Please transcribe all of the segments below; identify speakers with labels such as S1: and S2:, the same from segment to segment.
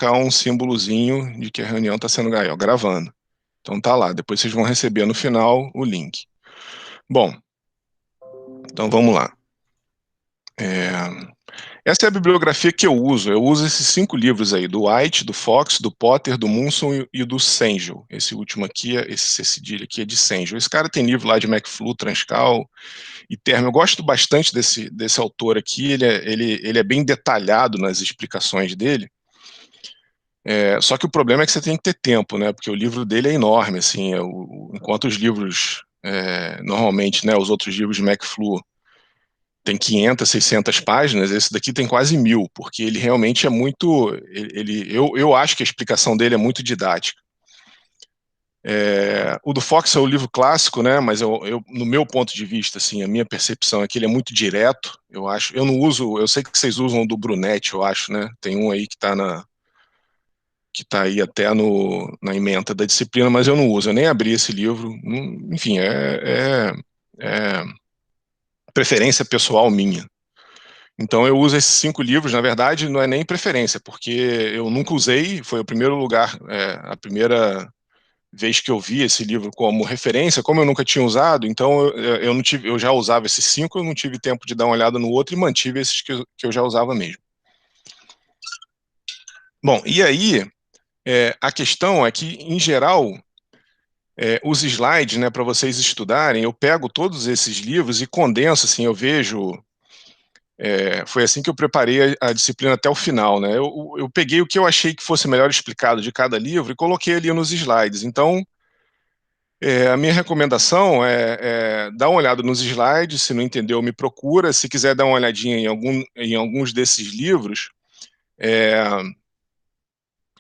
S1: um símbolozinho de que a reunião está sendo gravando. Então tá lá, depois vocês vão receber no final o link. Bom, então vamos lá. Essa é a bibliografia que eu uso. Eu uso esses 5 livros aí, do White, do Fox, do Potter, do Munson e do Sengel. Esse último aqui, esse cedilha aqui é de Sengel. Esse cara tem livro lá de McFlu, Transcal e Termo. Eu gosto bastante desse autor aqui, ele é bem detalhado nas explicações dele. Só que o problema é que você tem que ter tempo, né? Porque o livro dele é enorme, assim, enquanto os livros, normalmente, né, os outros livros de McFlu tem 500, 600 páginas, esse daqui tem quase 1000, porque ele realmente é muito, eu acho que a explicação dele é muito didática. O do Fox é o livro clássico, né? Mas no meu ponto de vista, assim, a minha percepção é que ele é muito direto. Eu acho, eu não uso, eu sei que vocês usam o do Brunetti, eu acho, né? Tem um aí que está aí até na ementa da disciplina, mas eu não uso, eu nem abri esse livro. Enfim, é preferência pessoal minha. Então eu uso esses 5 livros, na verdade, não é nem preferência, porque eu nunca usei, foi o primeiro lugar, a primeira vez que eu vi esse livro como referência, como eu nunca tinha usado, então eu não tive, eu já usava esses 5, eu não tive tempo de dar uma olhada no outro e mantive esses que eu já usava mesmo. Bom, e aí, a questão é que, em geral, os slides, né, para vocês estudarem, eu pego todos esses livros e condenso, assim, eu vejo. Foi assim que eu preparei a disciplina até o final, né? Eu peguei o que eu achei que fosse melhor explicado de cada livro e coloquei ali nos slides. Então, a minha recomendação é dar uma olhada nos slides, se não entendeu, me procura. Se quiser dar uma olhadinha em alguns desses livros, é,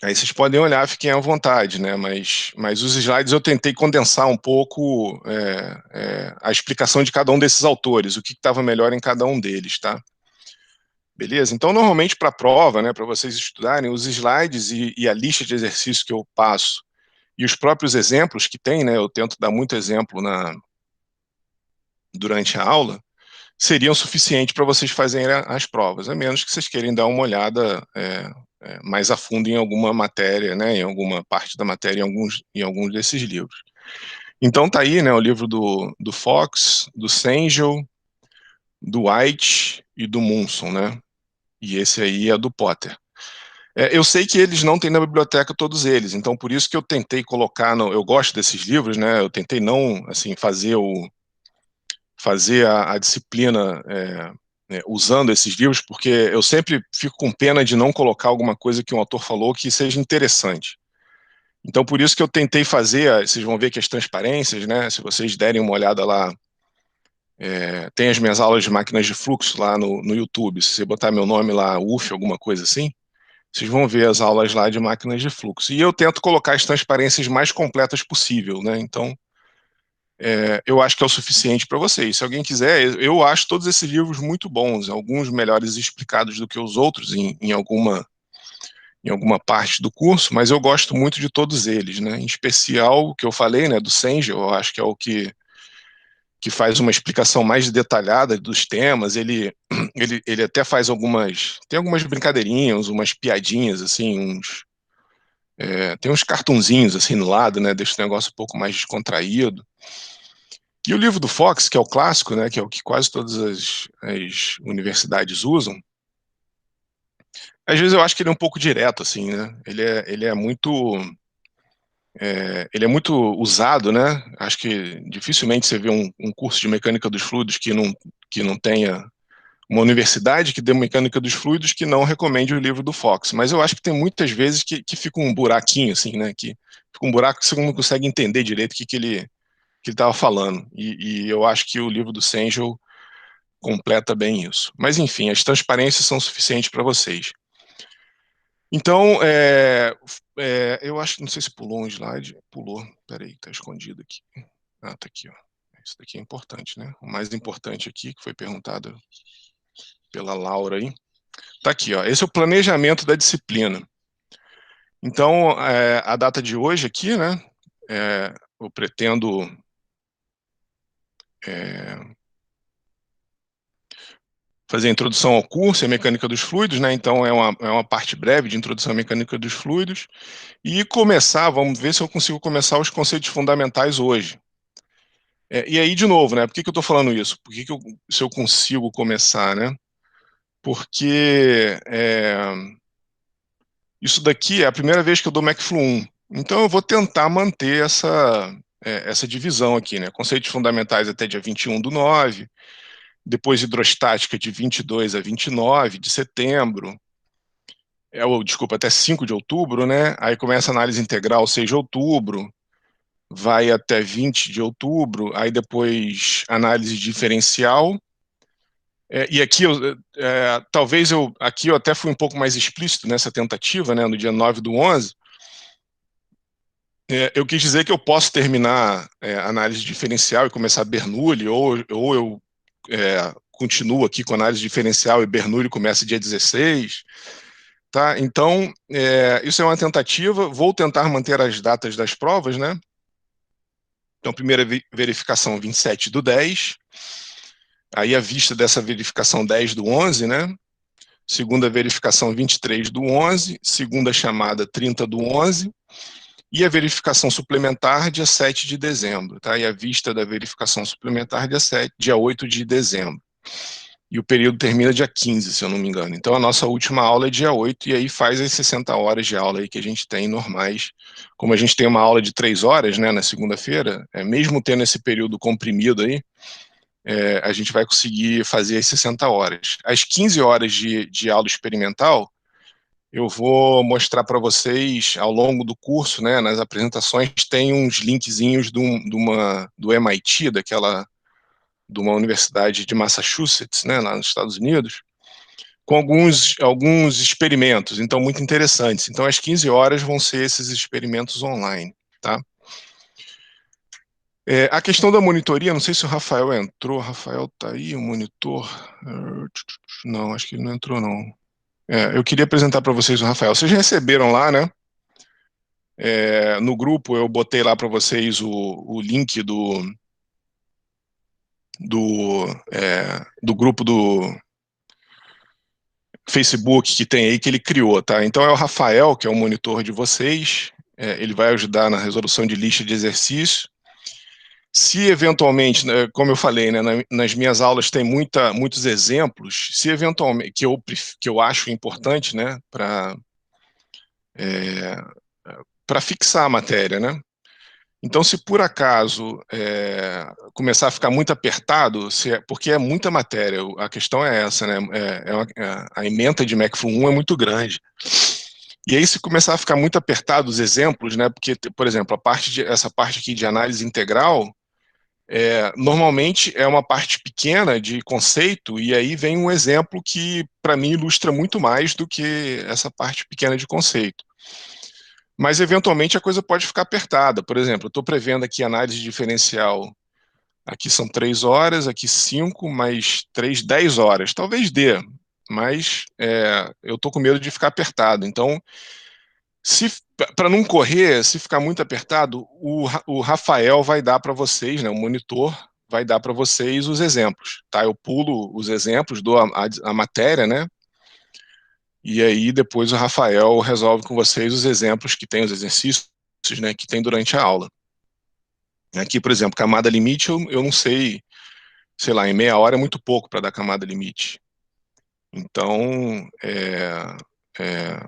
S1: aí vocês podem olhar, fiquem à vontade, né? Mas os slides eu tentei condensar um pouco a explicação de cada um desses autores, o que estava melhor em cada um deles, tá? Beleza? Então, normalmente para a prova, né, para vocês estudarem, os slides e a lista de exercícios que eu passo e os próprios exemplos que tem, né, eu tento dar muito exemplo durante a aula, seriam suficientes para vocês fazerem as provas, a menos que vocês queiram dar uma olhada mais a fundo em alguma matéria, né, em alguma parte da matéria, em alguns desses livros. Então tá aí, né, o livro do Fox, do Sengel, do White e do Munson, né? E esse aí é do Potter. Eu sei que eles não têm na biblioteca todos eles, então por isso que eu tentei colocar, eu gosto desses livros, né? Eu tentei não, assim, fazer a disciplina usando esses livros, porque eu sempre fico com pena de não colocar alguma coisa que um autor falou que seja interessante. Então por isso que eu tentei fazer, vocês vão ver que as transparências, né? Se vocês derem uma olhada lá, tem as minhas aulas de máquinas de fluxo lá no YouTube. Se você botar meu nome lá, UF, alguma coisa assim, vocês vão ver as aulas lá de máquinas de fluxo. E eu tento colocar as transparências mais completas possível, né? Então, eu acho que é o suficiente para vocês. Se alguém quiser, eu acho todos esses livros muito bons, alguns melhores explicados do que os outros em alguma parte do curso, mas eu gosto muito de todos eles, né? Em especial o que eu falei, né, do Sengel, eu acho que é o que faz uma explicação mais detalhada dos temas. Ele até faz tem algumas brincadeirinhas, umas piadinhas, assim, tem uns cartunzinhos assim no lado, né? Deixa o negócio um pouco mais descontraído. E o livro do Fox, que é o clássico, né? Que é o que quase todas as universidades usam. Às vezes eu acho que ele é um pouco direto, assim, né? Ele é muito usado, né? Acho que dificilmente você vê um curso de mecânica dos fluidos que não tenha uma universidade que dê mecânica dos fluidos que não recomende o livro do Fox. Mas eu acho que tem muitas vezes que fica um buraquinho, assim, né? Que fica um buraco que você não consegue entender direito o que ele estava falando. E eu acho que o livro do Sengel completa bem isso. Mas, enfim, as transparências são suficientes para vocês. Então, eu acho, não sei se pulou um slide. Pulou, peraí, está escondido aqui. Ah, está aqui, ó. Isso daqui é importante, né? O mais importante aqui, que foi perguntado pela Laura aí. Tá aqui, ó. Esse é o planejamento da disciplina. Então, a data de hoje aqui, né? Eu pretendo. É, fazer a introdução ao curso e a mecânica dos fluidos, né? Então é uma parte breve de introdução à mecânica dos fluidos. E começar, vamos ver se eu consigo começar os conceitos fundamentais hoje. E aí, de novo, né? Por que eu estou falando isso? Se eu consigo começar, né? Porque isso daqui é a primeira vez que eu dou McFlu 1. Então eu vou tentar manter essa divisão aqui, né? Conceitos fundamentais até dia 21/9, depois hidrostática de 22 a 29 de setembro, desculpa, até 5 de outubro, né? Aí começa a análise integral 6 de outubro, vai até 20 de outubro, aí depois análise diferencial. E aqui, aqui eu até fui um pouco mais explícito nessa tentativa, né, no dia 9/11. Eu quis dizer que eu posso terminar análise diferencial e começar Bernoulli, ou eu continuo aqui com análise diferencial e Bernoulli começa dia 16. Tá? Então, isso é uma tentativa. Vou tentar manter as datas das provas, né? Então, primeira verificação 27/10. Aí, à vista dessa verificação 10/11, né? Segunda verificação 23/11. Segunda chamada 30/11. E a verificação suplementar dia 7 de dezembro. Tá? E à vista da verificação suplementar dia 8 de dezembro. E o período termina dia 15, se eu não me engano. Então, a nossa última aula é dia 8, e aí faz as 60 horas de aula aí que a gente tem normais. Como a gente tem uma aula de 3 horas, né, na segunda-feira, mesmo tendo esse período comprimido aí, a gente vai conseguir fazer as 60 horas. As 15 horas de aula experimental, eu vou mostrar para vocês ao longo do curso, né, nas apresentações, tem uns linkzinhos do MIT, de uma universidade de Massachusetts, né, lá nos Estados Unidos, com alguns experimentos, então muito interessantes. Então, às 15 horas vão ser esses experimentos online, tá? A questão da monitoria, não sei se o Rafael entrou. Rafael tá aí, o monitor? Não, acho que ele não entrou, não. Eu queria apresentar para vocês o Rafael. Vocês receberam lá, né? No grupo eu botei lá para vocês o link do grupo do Facebook que tem aí, que ele criou, tá? Então é o Rafael, que é o monitor de vocês, ele vai ajudar na resolução de lista de exercício. Se eventualmente, né, como eu falei, né, nas minhas aulas tem muitos exemplos, se eventualmente, que eu acho importante, né, para fixar a matéria, né? Então, se por acaso começar a ficar muito apertado, porque é muita matéria, a questão é essa, né? A ementa de McFlu 1 é muito grande. E aí, se começar a ficar muito apertado os exemplos, né? Porque, por exemplo, essa parte aqui de análise integral, normalmente é uma parte pequena de conceito, e aí vem um exemplo que, para mim, ilustra muito mais do que essa parte pequena de conceito. Mas, eventualmente, a coisa pode ficar apertada. Por exemplo, eu estou prevendo aqui análise diferencial. Aqui são 3 horas, aqui 5, mais 3, 10 horas. Talvez dê, mas eu estou com medo de ficar apertado. Então, para não correr, se ficar muito apertado, o Rafael vai dar para vocês, né, o monitor vai dar para vocês os exemplos. Tá? Eu pulo os exemplos, dou a matéria, né? E aí depois o Rafael resolve com vocês os exemplos que tem, os exercícios, né, que tem durante a aula. Aqui, por exemplo, camada limite, eu não sei lá, em meia hora é muito pouco para dar camada limite. Então,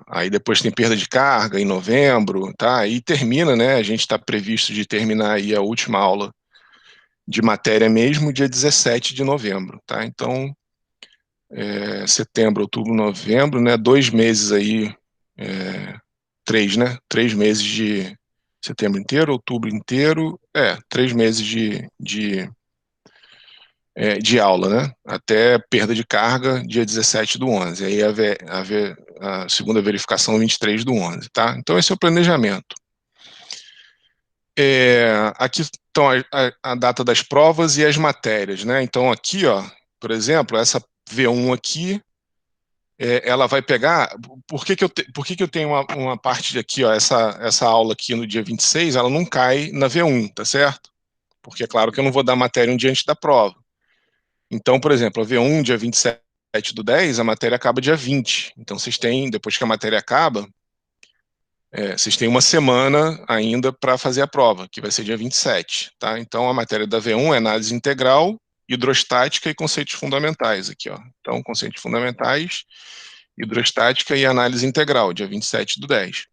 S1: aí depois tem perda de carga em novembro, tá? E termina, né? A gente está previsto de terminar aí a última aula de matéria mesmo, dia 17 de novembro, tá? Então, setembro, outubro, novembro, né? 2 meses aí, 3, né? 3 meses de setembro inteiro, outubro inteiro, 3 meses de aula, né? Até perda de carga, dia 17/11. Aí a segunda verificação, 23/11, tá? Então, esse é o planejamento. Aqui estão a data das provas e as matérias, né? Então, aqui, ó, por exemplo, essa V1 aqui, ela vai pegar. Por que que eu tenho uma parte aqui, ó, essa aula aqui no dia 26, ela não cai na V1, tá certo? Porque é claro que eu não vou dar matéria um dia antes da prova. Então, por exemplo, a V1, dia 27 7/10, a matéria acaba dia 20. Então, vocês têm, depois que a matéria acaba, vocês têm uma semana ainda para fazer a prova, que vai ser dia 27, tá? Então, a matéria da V1 é análise integral, hidrostática e conceitos fundamentais aqui, ó. Então, conceitos fundamentais, hidrostática e análise integral, dia 27/10.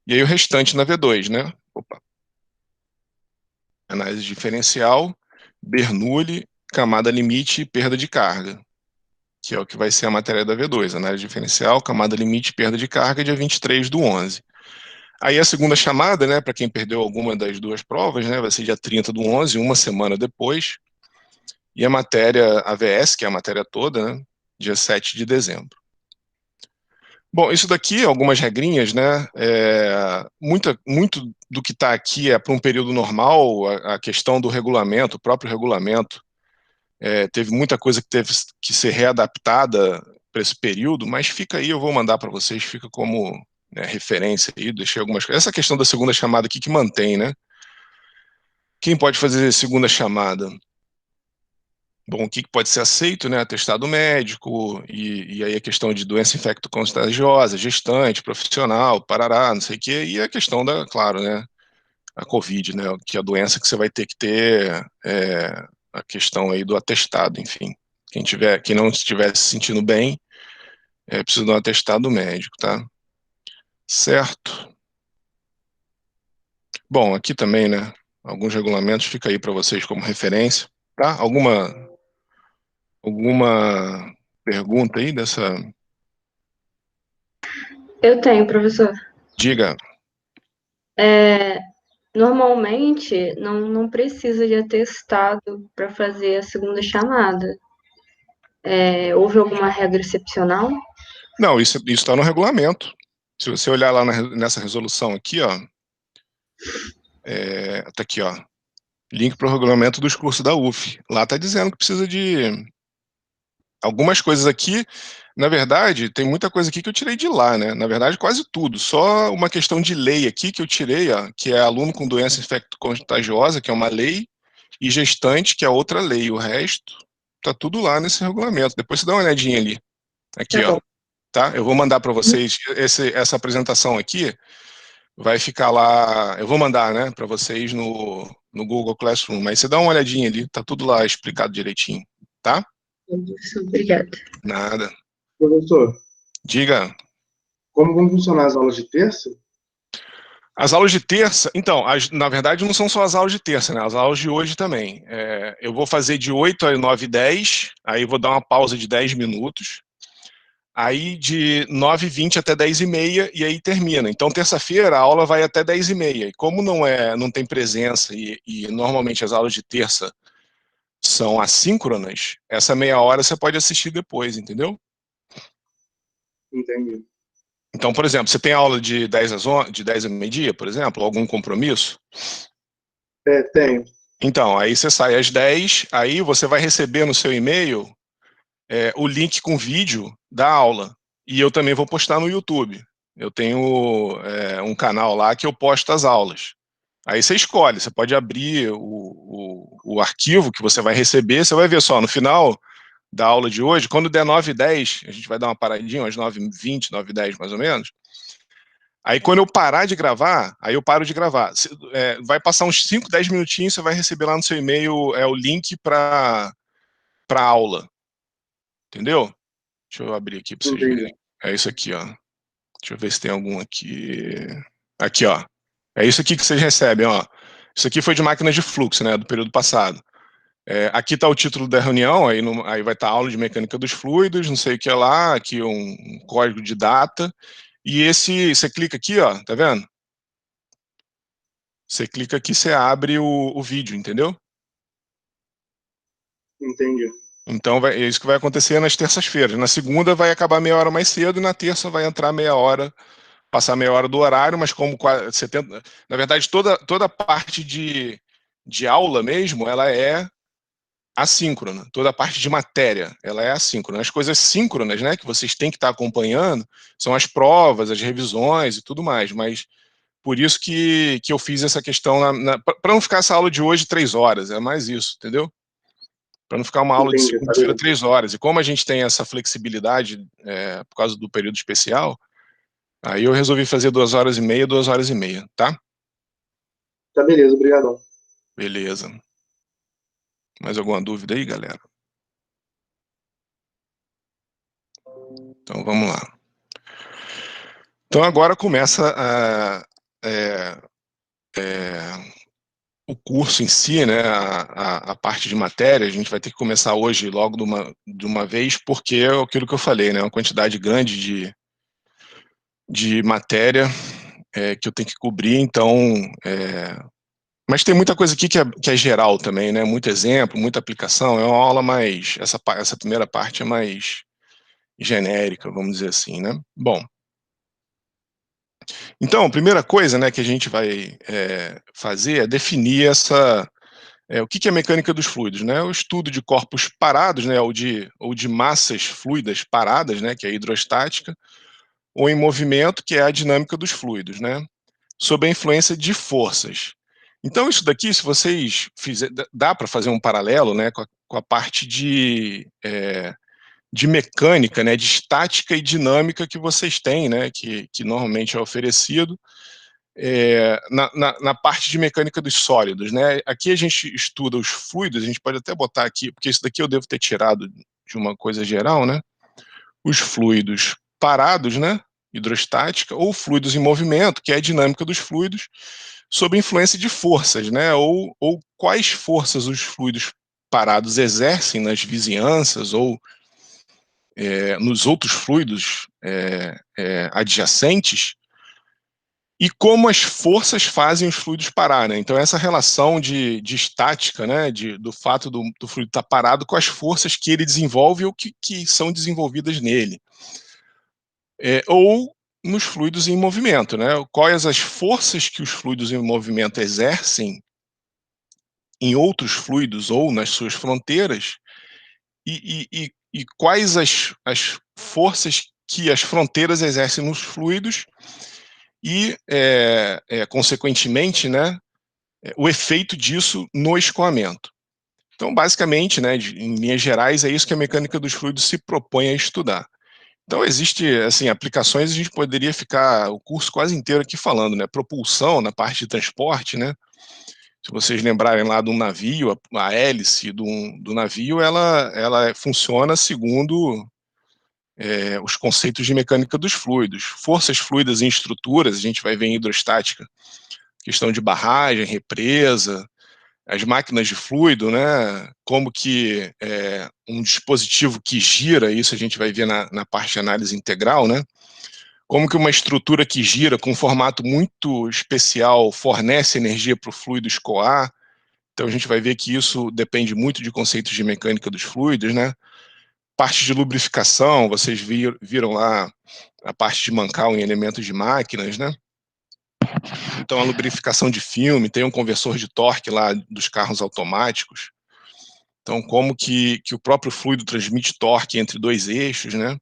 S1: E aí o restante na V2, né? Opa. Análise diferencial, Bernoulli, camada limite e perda de carga, que é o que vai ser a matéria da V2, análise diferencial, camada limite e perda de carga, dia 23/11. Aí a segunda chamada, né, para quem perdeu alguma das duas provas, né, vai ser dia 30/11, uma semana depois. E a matéria AVS, que é a matéria toda, né, dia 7 de dezembro. Bom, isso daqui, algumas regrinhas, né, muito do que está aqui é para um período normal, a questão do regulamento, o próprio regulamento, teve muita coisa que teve que ser readaptada para esse período, mas fica aí, eu vou mandar para vocês, fica como, né, referência aí, deixei algumas coisas. Essa questão da segunda chamada aqui que mantém, né? Quem pode fazer segunda chamada? Bom, o que pode ser aceito, né? Atestado médico, e aí a questão de doença infecto-contagiosa, gestante, profissional, parará, não sei o quê, e a questão da, claro, né? A Covid, né? Que é a doença que você vai ter que ter, a questão aí do atestado, enfim. Quem não estiver se sentindo bem, precisa de um atestado médico, tá? Certo. Bom, aqui também, né? Alguns regulamentos fica aí para vocês como referência, tá? Alguma pergunta aí dessa?
S2: Eu tenho, professor.
S1: Diga.
S2: É, normalmente não precisa de atestado para fazer a segunda chamada. Houve alguma regra excepcional?
S1: Não, isso está no regulamento. Se você olhar lá nessa resolução aqui, ó, tá aqui, ó, link para o regulamento dos cursos da UF. Lá está dizendo que precisa de algumas coisas aqui. Na verdade, tem muita coisa aqui que eu tirei de lá, né? Na verdade, quase tudo. Só uma questão de lei aqui que eu tirei, ó, que é aluno com doença infecto-contagiosa, que é uma lei, e gestante, que é outra lei. O resto tá tudo lá nesse regulamento. Depois você dá uma olhadinha ali.
S2: Tá
S1: Aqui, ó.
S2: bom.
S1: Tá? Eu vou mandar para vocês essa apresentação aqui. Vai ficar lá. Eu vou mandar, né, para vocês no Google Classroom. Mas você dá uma olhadinha ali. Tá tudo lá explicado direitinho. Tá?
S2: Obrigada.
S1: Nada.
S3: Professor,
S1: Diga.
S3: como vão funcionar as aulas de terça?
S1: As aulas de terça, então, na verdade não são só as aulas de terça, né? As aulas de hoje também. Eu vou fazer de 8 às 9h10, aí vou dar uma pausa de 10 minutos, aí de 9h20 até 10h30, e aí termina. Então, terça-feira a aula vai até 10h30. E como não tem presença, e normalmente as aulas de terça são assíncronas, essa meia hora você pode assistir depois, entendeu?
S3: Entendi.
S1: Então, por exemplo, você tem aula de 10 às 11, de 10 a meio-dia, por exemplo, algum compromisso?
S3: Tenho.
S1: Então, aí você sai às 10, aí você vai receber no seu e-mail o link com vídeo da aula. E eu também vou postar no YouTube. Eu tenho um canal lá que eu posto as aulas. Aí você escolhe, você pode abrir o arquivo que você vai receber, você vai ver só, no final da aula de hoje, quando der 9h10, a gente vai dar uma paradinha, às 9h20, 9h10 mais ou menos. Aí quando eu parar de gravar, aí eu paro de gravar. Vai passar uns 5, 10 minutinhos, você vai receber lá no seu e-mail o link para aula. Entendeu? Deixa eu abrir aqui para vocês
S3: Entendi.
S1: verem. É isso aqui, ó. Deixa eu ver se tem algum aqui. Aqui, ó. É isso aqui que vocês recebem, ó. Isso aqui foi de máquinas de fluxo, né, do período passado. Aqui está o título da reunião, aí vai estar aula de mecânica dos fluidos, não sei o que lá, aqui um código de data. E você clica aqui, ó, tá vendo? Você clica aqui, você abre o vídeo, entendeu?
S3: Entendi.
S1: Então é isso que vai acontecer nas terças-feiras. Na segunda vai acabar meia hora mais cedo e na terça vai entrar meia hora, passar meia hora do horário, mas como 70, na verdade toda a parte de aula mesmo, ela é assíncrona. Toda a parte de matéria, ela é assíncrona. As coisas síncronas, né, que vocês têm que estar acompanhando, são as provas, as revisões e tudo mais, mas por isso que eu fiz essa questão, para não ficar essa aula de hoje 3 horas, é mais isso, entendeu? para não ficar uma aula de
S3: Entendi,
S1: segunda-feira
S3: tá
S1: 3 horas. E como a gente tem essa flexibilidade por causa do período especial, aí eu resolvi fazer 2 horas e meia, 2 horas e meia, tá?
S3: Tá beleza, obrigadão.
S1: Beleza. Mais alguma dúvida aí, galera? Então vamos lá. Então agora começa o curso em si, né, a parte de matéria. A gente vai ter que começar hoje logo de uma vez, porque é aquilo que eu falei, né, uma quantidade grande de matéria que eu tenho que cobrir, então... mas tem muita coisa aqui que é geral também, né, muito exemplo, muita aplicação. É uma aula mais... Essa primeira parte é mais genérica, vamos dizer assim, né? Bom, então, a primeira coisa, né, que a gente vai fazer é definir o que é mecânica dos fluidos, né? O estudo de corpos parados, né, ou de massas fluidas paradas, né, que é a hidrostática, ou em movimento, que é a dinâmica dos fluidos, né? Sob a influência de forças. Então, isso daqui, se vocês fizerem, dá para fazer um paralelo, né, com a parte de mecânica, né, de estática e dinâmica que vocês têm, né, que normalmente é oferecido na parte de mecânica dos sólidos, né. Aqui a gente estuda os fluidos, a gente pode até botar aqui, porque isso daqui eu devo ter tirado de uma coisa geral, né, os fluidos parados, né, hidrostática, ou fluidos em movimento, que é a dinâmica dos fluidos, sob influência de forças, né, ou quais forças os fluidos parados exercem nas vizinhanças ou nos outros fluidos adjacentes, e como as forças fazem os fluidos parar, né? Então essa relação de estática, né, do fato do fluido estar parado com as forças que ele desenvolve ou que são desenvolvidas nele. Ou nos fluidos em movimento, né? Quais as forças que os fluidos em movimento exercem em outros fluidos ou nas suas fronteiras, e quais as forças que as fronteiras exercem nos fluidos e, consequentemente, né, o efeito disso no escoamento. Então, basicamente, né, em linhas gerais, é isso que a mecânica dos fluidos se propõe a estudar. Então, existe, assim, aplicações, a gente poderia ficar o curso quase inteiro aqui falando, né, propulsão na parte de transporte, né, se vocês lembrarem lá de um navio, a hélice do navio, ela funciona segundo os conceitos de mecânica dos fluidos. Forças fluidas em estruturas, a gente vai ver em hidrostática, questão de barragem, represa, as máquinas de fluido, né, como que um dispositivo que gira, isso a gente vai ver na parte de análise integral, né, como que uma estrutura que gira com um formato muito especial fornece energia para o fluido escoar. Então a gente vai ver que isso depende muito de conceitos de mecânica dos fluidos, né. Parte de lubrificação, vocês viram lá a parte de mancal em elementos de máquinas, né. Então a lubrificação de filme, tem um conversor de torque lá dos carros automáticos. Então como que o próprio fluido transmite torque entre dois eixos, né.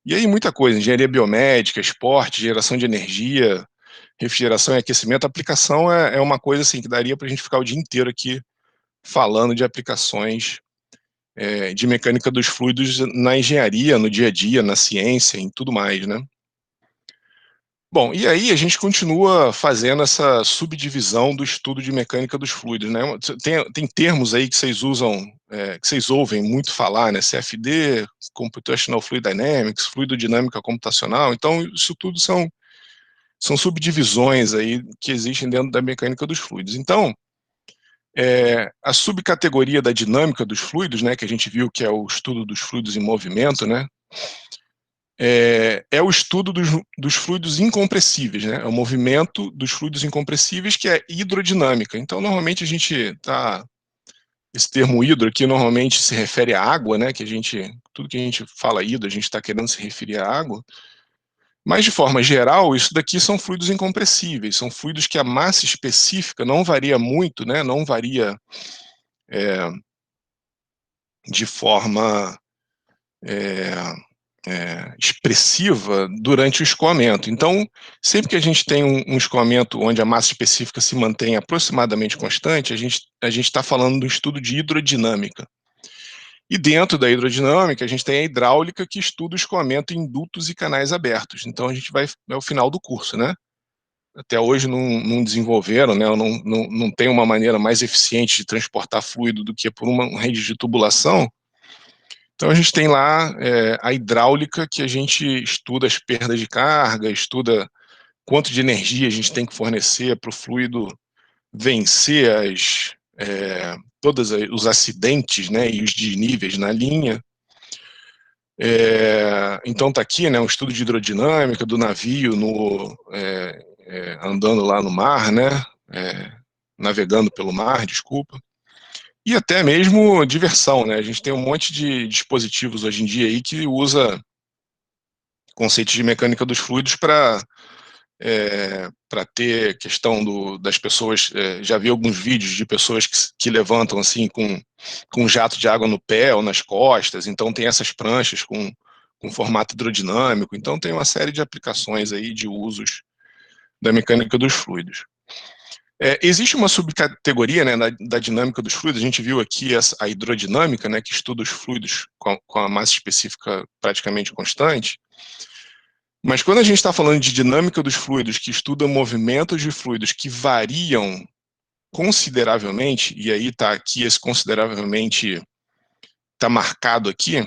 S1: E aí muita coisa, engenharia biomédica, esporte, geração de energia, refrigeração e aquecimento. A aplicação é uma coisa assim que daria para a gente ficar o dia inteiro aqui falando de aplicações de mecânica dos fluidos na engenharia, no dia a dia, na ciência, em tudo mais, né. Bom, e aí a gente continua fazendo essa subdivisão do estudo de mecânica dos fluidos, né. Tem termos aí que vocês usam, que vocês ouvem muito falar, né, CFD, Computational Fluid Dynamics, fluidodinâmica computacional. Então isso tudo são subdivisões aí que existem dentro da mecânica dos fluidos. Então, a subcategoria da dinâmica dos fluidos, né, que a gente viu que é o estudo dos fluidos em movimento, né, é o estudo dos fluidos incompressíveis, né, é o movimento dos fluidos incompressíveis, que é hidrodinâmica. Então, normalmente esse termo hidro aqui normalmente se refere à água, né, tudo que a gente fala hidro, a gente está querendo se referir à água, mas de forma geral, isso daqui são fluidos incompressíveis, são fluidos que a massa específica não varia muito, né, não varia de forma expressiva durante o escoamento. Então, sempre que a gente tem um escoamento onde a massa específica se mantém aproximadamente constante, a gente está falando do estudo de hidrodinâmica. E dentro da hidrodinâmica, a gente tem a hidráulica, que estuda o escoamento em dutos e canais abertos. Então, a gente vai ao final do curso, né? Até hoje não desenvolveram, né? Não tem uma maneira mais eficiente de transportar fluido do que por uma rede de tubulação. Então, a gente tem lá a hidráulica, que a gente estuda as perdas de carga, estuda quanto de energia a gente tem que fornecer para o fluido vencer todos os acidentes, né, e os desníveis na linha. Então está aqui, né, um estudo de hidrodinâmica do navio andando lá no mar, né, navegando pelo mar, desculpa. E até mesmo diversão, né? A gente tem um monte de dispositivos hoje em dia aí que usa conceitos de mecânica dos fluidos para ter questão das pessoas. Já vi alguns vídeos de pessoas que levantam assim com um jato de água no pé ou nas costas. Então tem essas pranchas com formato hidrodinâmico. Então tem uma série de aplicações aí, de usos da mecânica dos fluidos. Existe uma subcategoria, né, da dinâmica dos fluidos. A gente viu aqui a hidrodinâmica, né, que estuda os fluidos com a massa específica praticamente constante. Mas quando a gente está falando de dinâmica dos fluidos, que estuda movimentos de fluidos que variam consideravelmente, e aí está aqui, esse consideravelmente está marcado aqui,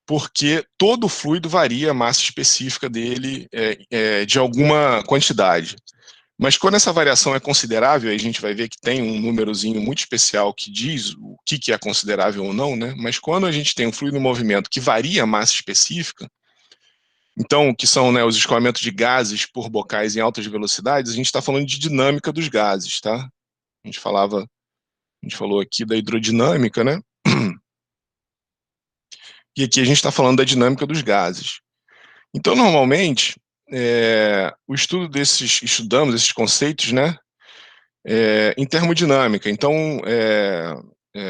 S1: porque todo fluido varia a massa específica dele de alguma quantidade. Mas quando essa variação é considerável, a gente vai ver que tem um númerozinho muito especial que diz o que é considerável ou não, né? Mas quando a gente tem um fluido em movimento que varia a massa específica, então, que são, né, os escoamentos de gases por bocais em altas velocidades, a gente está falando de dinâmica dos gases, tá? A gente falou aqui da hidrodinâmica, né? E aqui a gente está falando da dinâmica dos gases. Então, normalmente, estudamos esses conceitos, né, em termodinâmica. Então,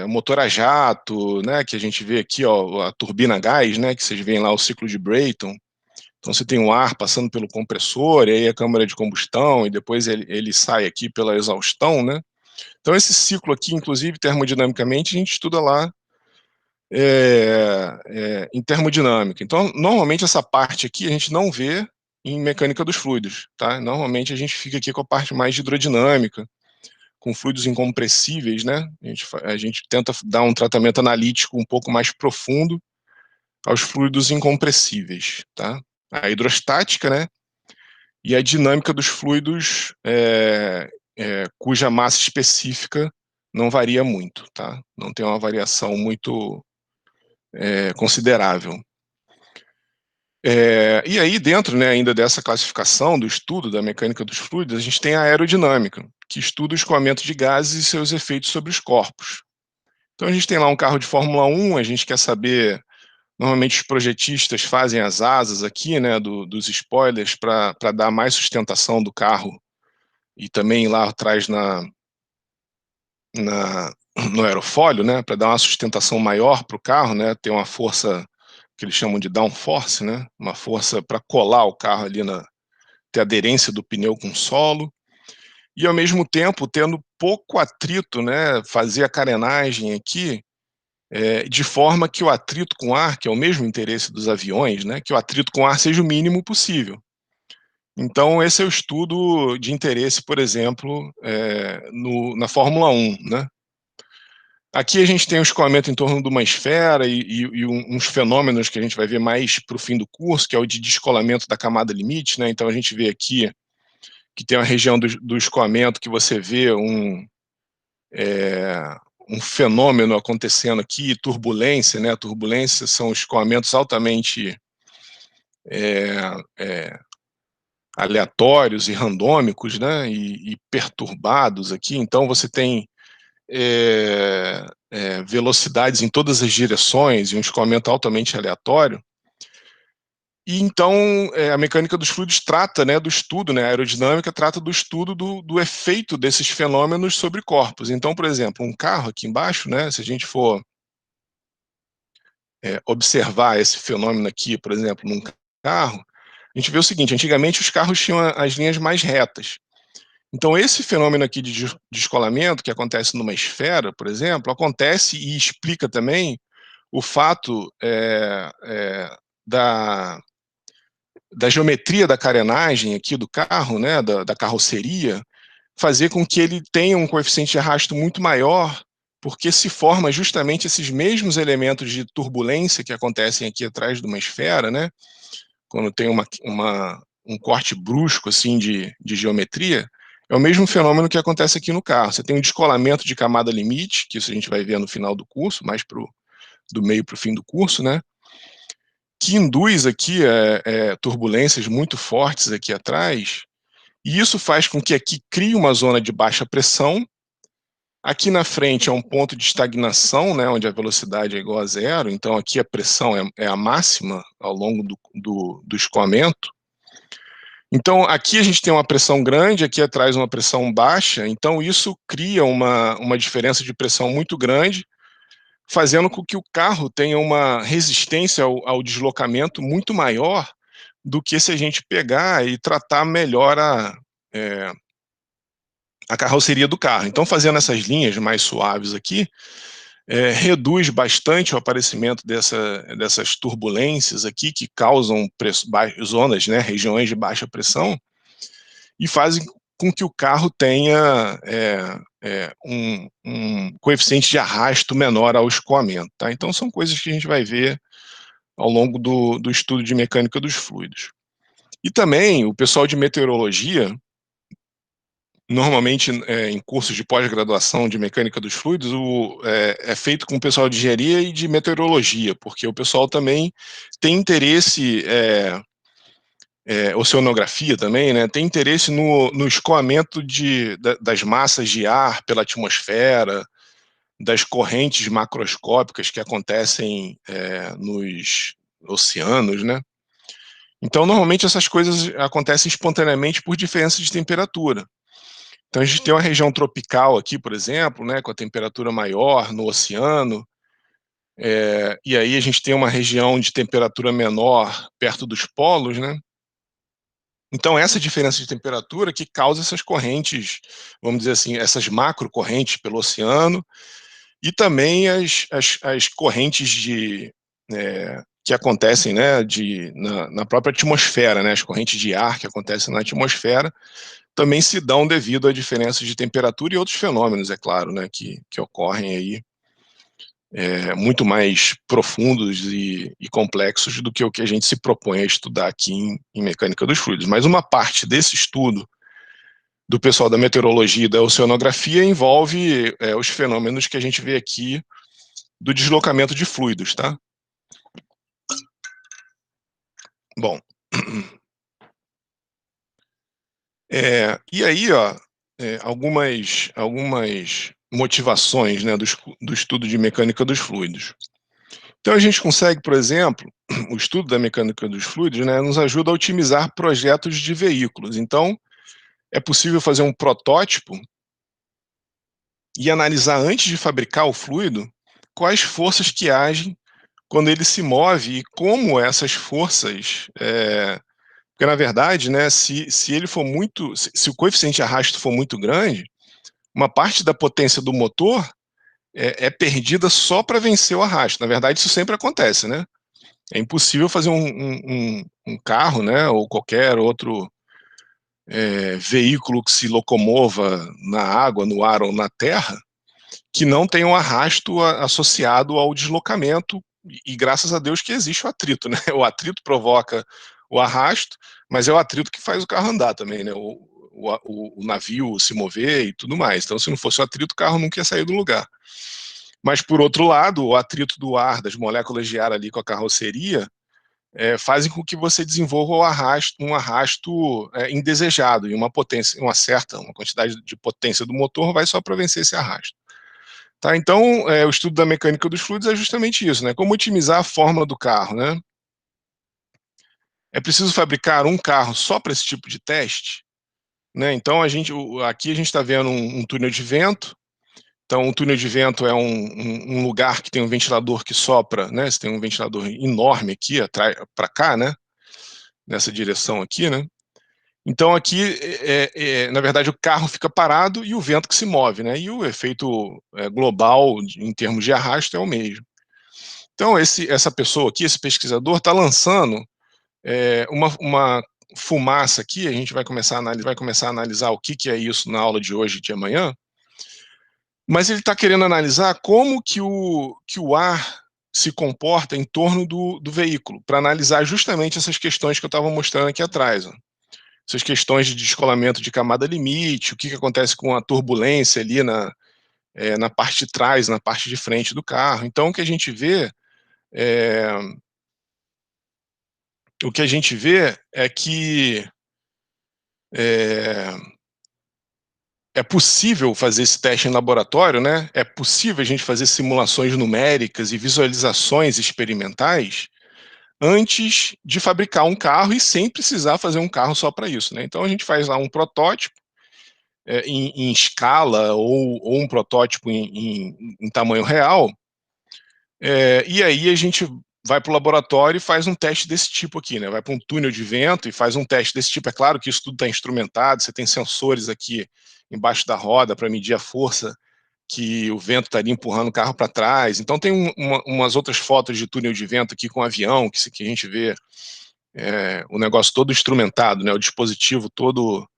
S1: motor a jato, né, que a gente vê aqui, ó, a turbina a gás, né, que vocês veem lá o ciclo de Brayton. Então, você tem um ar passando pelo compressor, e aí a câmara de combustão, e depois ele sai aqui pela exaustão, né? Então, esse ciclo aqui, inclusive, termodinamicamente, a gente estuda lá em termodinâmica. Então, normalmente, essa parte aqui a gente não vê em mecânica dos fluidos, tá? Normalmente, a gente fica aqui com a parte mais de hidrodinâmica, com fluidos incompressíveis, né? A gente tenta dar um tratamento analítico um pouco mais profundo aos fluidos incompressíveis, tá? A hidrostática, né? E a dinâmica dos fluidos cuja massa específica não varia muito, tá? Não tem uma variação muito considerável. E aí, dentro, né, ainda dessa classificação do estudo da mecânica dos fluidos, a gente tem a aerodinâmica, que estuda o escoamento de gases e seus efeitos sobre os corpos. Então, a gente tem lá um carro de Fórmula 1, a gente quer saber. Normalmente os projetistas fazem as asas aqui, né, dos spoilers, para dar mais sustentação do carro, e também lá atrás no aerofólio, né, para dar uma sustentação maior para o carro, né, ter uma força que eles chamam de downforce, né, uma força para colar o carro ali, ter aderência do pneu com o solo, e ao mesmo tempo tendo pouco atrito, né, fazer a carenagem aqui, de forma que o atrito com ar, que é o mesmo interesse dos aviões, né, que o atrito com ar seja o mínimo possível. Então, esse é o estudo de interesse, por exemplo, na Fórmula 1, né? Aqui a gente tem um escoamento em torno de uma esfera e uns fenômenos que a gente vai ver mais para o fim do curso, que é o de descolamento da camada limite, né? Então, a gente vê aqui que tem uma região do escoamento que você vê um fenômeno acontecendo aqui, turbulência, né? Turbulência são escoamentos altamente aleatórios e randômicos, né? E perturbados aqui. Então, você tem velocidades em todas as direções e um escoamento altamente aleatório. E então a mecânica dos fluidos trata, né, do estudo, né, a aerodinâmica trata do estudo do efeito desses fenômenos sobre corpos. Então, por exemplo, um carro aqui embaixo, né, se a gente for observar esse fenômeno aqui, por exemplo, num carro, a gente vê o seguinte: antigamente os carros tinham as linhas mais retas. Então, esse fenômeno aqui de descolamento, que acontece numa esfera, por exemplo, acontece e explica também o fato da geometria da carenagem aqui do carro, né, da carroceria, fazer com que ele tenha um coeficiente de arrasto muito maior, porque se forma justamente esses mesmos elementos de turbulência que acontecem aqui atrás de uma esfera, né, quando tem um corte brusco assim de geometria, é o mesmo fenômeno que acontece aqui no carro. Você tem um descolamento de camada limite, que isso a gente vai ver no final do curso, mais do meio para o fim do curso, né, que induz aqui turbulências muito fortes aqui atrás, e isso faz com que aqui crie uma zona de baixa pressão. Aqui na frente é um ponto de estagnação, né, onde a velocidade é igual a zero, então aqui a pressão é a máxima ao longo do escoamento. Então aqui a gente tem uma pressão grande, aqui atrás uma pressão baixa, então isso cria uma diferença de pressão muito grande, fazendo com que o carro tenha uma resistência ao deslocamento muito maior do que se a gente pegar e tratar melhor a carroceria do carro. Então, fazendo essas linhas mais suaves aqui, reduz bastante o aparecimento dessas turbulências aqui, que causam zonas, né, regiões de baixa pressão, e fazem com que o carro tenha um coeficiente de arrasto menor ao escoamento. Tá? Então, são coisas que a gente vai ver ao longo do estudo de mecânica dos fluidos. E também, o pessoal de meteorologia, normalmente em cursos de pós-graduação de mecânica dos fluidos, é feito com o pessoal de engenharia e de meteorologia, porque o pessoal também tem interesse, oceanografia também, né, tem interesse no escoamento das massas de ar pela atmosfera, das correntes macroscópicas que acontecem nos oceanos, né. Então, normalmente essas coisas acontecem espontaneamente por diferença de temperatura. Então, a gente tem uma região tropical aqui, por exemplo, né, com a temperatura maior no oceano, e aí a gente tem uma região de temperatura menor perto dos polos, né? Então, essa diferença de temperatura que causa essas correntes, vamos dizer assim, essas macro correntes pelo oceano, e também as correntes que acontecem, né, na própria atmosfera, né, as correntes de ar que acontecem na atmosfera, também se dão devido à diferença de temperatura e outros fenômenos, é claro, né, que ocorrem aí, muito mais profundos e complexos do que o que a gente se propõe a estudar aqui em mecânica dos fluidos. Mas uma parte desse estudo do pessoal da meteorologia e da oceanografia envolve os fenômenos que a gente vê aqui do deslocamento de fluidos, tá? Bom, e aí, ó, algumas motivações, né, do estudo de mecânica dos fluidos. Então a gente consegue, por exemplo, o estudo da mecânica dos fluidos, né, nos ajuda a otimizar projetos de veículos. Então, é possível fazer um protótipo e analisar antes de fabricar o fluido quais forças que agem quando ele se move e como essas forças, porque na verdade, né, se ele for muito, se o coeficiente de arrasto for muito grande, uma parte da potência do motor é perdida só para vencer o arrasto. Na verdade, isso sempre acontece, né? É impossível fazer um carro, né, ou qualquer outro veículo que se locomova na água, no ar ou na terra, que não tenha um arrasto associado ao deslocamento, e graças a Deus que existe o atrito, né? O atrito provoca o arrasto, mas é o atrito que faz o carro andar também, né? O navio se mover e tudo mais. Então, se não fosse o atrito, o carro nunca ia sair do lugar. Mas, por outro lado, o atrito do ar, das moléculas de ar ali com a carroceria, fazem com que você desenvolva um arrasto indesejado, e uma quantidade de potência do motor vai só para vencer esse arrasto. Tá? Então, o estudo da mecânica dos fluidos é justamente isso, né? Como otimizar a forma do carro, né? É preciso fabricar um carro só para esse tipo de teste, né? Então, aqui a gente está vendo um túnel de vento. Então, um túnel de vento é um lugar que tem um ventilador que sopra, né? Você tem um ventilador enorme aqui, para cá, né? Nessa direção aqui, né? Então, aqui, na verdade, o carro fica parado e o vento que se move, né? E o efeito global, em termos de arrasto, é o mesmo. Então, essa pessoa aqui, esse pesquisador, está lançando uma fumaça aqui. A gente vai começar a analisar o que é isso na aula de hoje e de amanhã, mas ele está querendo analisar como que o ar se comporta em torno do veículo, para analisar justamente essas questões que eu estava mostrando aqui atrás. Ó. Essas questões de descolamento de camada limite, o que acontece com a turbulência ali na parte de trás, na parte de frente do carro. Então, o que a gente vê é que é possível fazer esse teste em laboratório, né? É possível a gente fazer simulações numéricas e visualizações experimentais antes de fabricar um carro e sem precisar fazer um carro só para isso, né? Então a gente faz lá um protótipo em escala ou um protótipo em tamanho real, e aí a gente vai para o laboratório e faz um teste desse tipo aqui, né? Vai para um túnel de vento e faz um teste desse tipo. É claro que isso tudo está instrumentado, você tem sensores aqui embaixo da roda para medir a força que o vento estaria empurrando o carro para trás. Então tem umas outras fotos de túnel de vento aqui com avião, que a gente vê o negócio todo instrumentado, né? O dispositivo todo,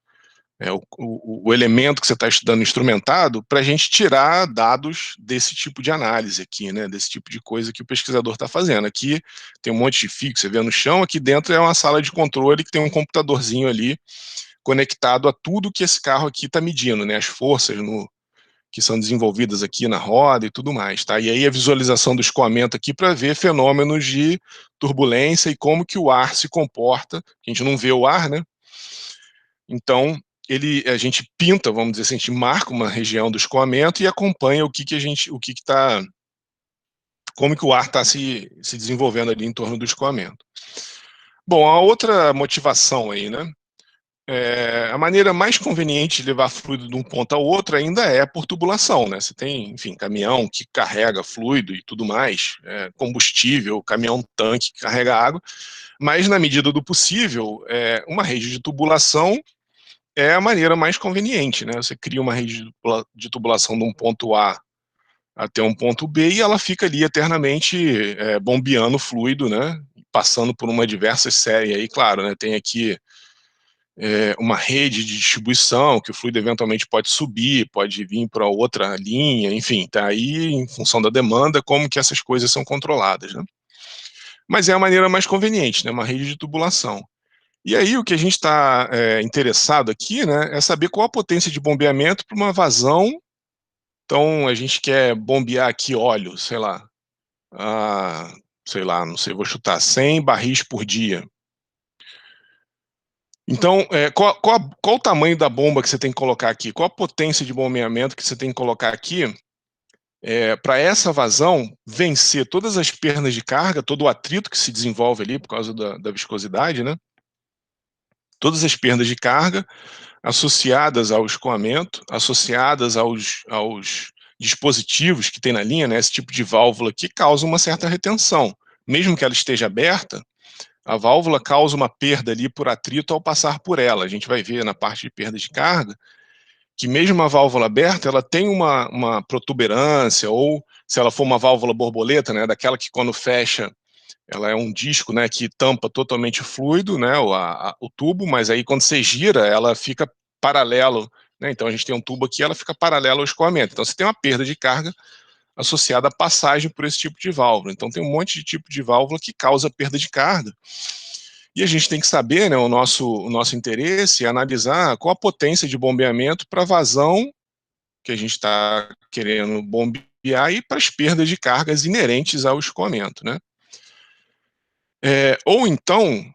S1: o elemento que você está estudando instrumentado, para a gente tirar dados desse tipo de análise aqui, né? Desse tipo de coisa que o pesquisador está fazendo. Aqui tem um monte de fio que você vê no chão, aqui dentro é uma sala de controle que tem um computadorzinho ali conectado a tudo que esse carro aqui está medindo, né? As forças que são desenvolvidas aqui na roda e tudo mais, tá? E aí a visualização do escoamento aqui para ver fenômenos de turbulência e como que o ar se comporta. A gente não vê o ar, né? Então, a gente pinta, vamos dizer assim, a gente marca uma região do escoamento e acompanha como que o ar está se desenvolvendo ali em torno do escoamento. Bom, a outra motivação aí, né? A maneira mais conveniente de levar fluido de um ponto ao outro ainda é por tubulação, né? Você tem, enfim, caminhão que carrega fluido e tudo mais, combustível, caminhão-tanque que carrega água, mas na medida do possível, uma rede de tubulação é a maneira mais conveniente, né? Você cria uma rede de tubulação de um ponto A até um ponto B e ela fica ali eternamente bombeando fluido, né? Passando por uma diversas séries aí, claro, né? Tem aqui uma rede de distribuição, que o fluido eventualmente pode subir, pode vir para outra linha, enfim, tá aí em função da demanda, como que essas coisas são controladas, né? Mas é a maneira mais conveniente, né? Uma rede de tubulação. E aí o que a gente está interessado aqui, né, é saber qual a potência de bombeamento para uma vazão. Então a gente quer bombear aqui óleo, sei lá, não sei, vou chutar 100 barris por dia. Então, qual o tamanho da bomba que você tem que colocar aqui? Qual a potência de bombeamento que você tem que colocar aqui para essa vazão vencer todas as perdas de carga, todo o atrito que se desenvolve ali por causa da viscosidade, né? Todas as perdas de carga associadas ao escoamento, associadas aos dispositivos que tem na linha, né? Esse tipo de válvula que causa uma certa retenção. Mesmo que ela esteja aberta, a válvula causa uma perda ali por atrito ao passar por ela. A gente vai ver na parte de perda de carga que mesmo a válvula aberta, ela tem uma protuberância, ou se ela for uma válvula borboleta, né, daquela que quando fecha, ela é um disco, né, que tampa totalmente o fluido, né, o tubo, mas aí quando você gira, ela fica paralelo, né, então a gente tem um tubo aqui, ela fica paralelo ao escoamento. Então você tem uma perda de carga associada à passagem por esse tipo de válvula. Então tem um monte de tipo de válvula que causa perda de carga. E a gente tem que saber, né, o nosso interesse é analisar qual a potência de bombeamento para a vazão que a gente está querendo bombear e para as perdas de cargas inerentes ao escoamento, né? Ou então,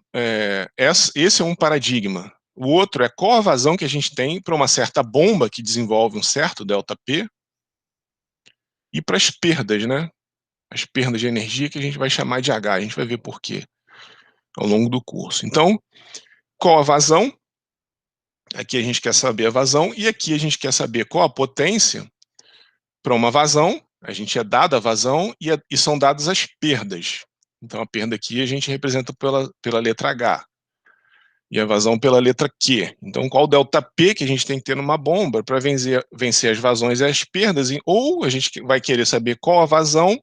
S1: esse é um paradigma. O outro é qual a vazão que a gente tem para uma certa bomba que desenvolve um certo ΔP e para as perdas, né? As perdas de energia que a gente vai chamar de H, a gente vai ver por quê ao longo do curso. Então, qual a vazão? Aqui a gente quer saber a vazão e aqui a gente quer saber qual a potência para uma vazão. A gente é dada a vazão e são dadas as perdas. Então a perda aqui a gente representa pela letra H e a vazão pela letra Q. Então qual o ΔP que a gente tem que ter numa bomba para vencer as vazões e as perdas, ou a gente vai querer saber qual a vazão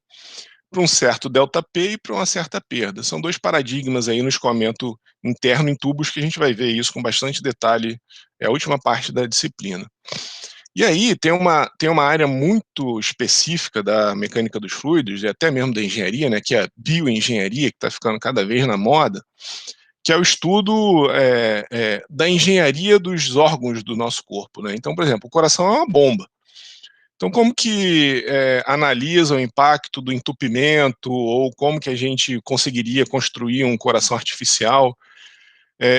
S1: para um certo ΔP e para uma certa perda. São dois paradigmas aí no escoamento interno em tubos que a gente vai ver isso com bastante detalhe, é a última parte da disciplina. E aí tem uma área muito específica da mecânica dos fluidos, e até mesmo da engenharia, né, que é a bioengenharia, que está ficando cada vez na moda, que é o estudo da engenharia dos órgãos do nosso corpo, né? Então, por exemplo, o coração é uma bomba. Então, como que analisa o impacto do entupimento, ou como que a gente conseguiria construir um coração artificial?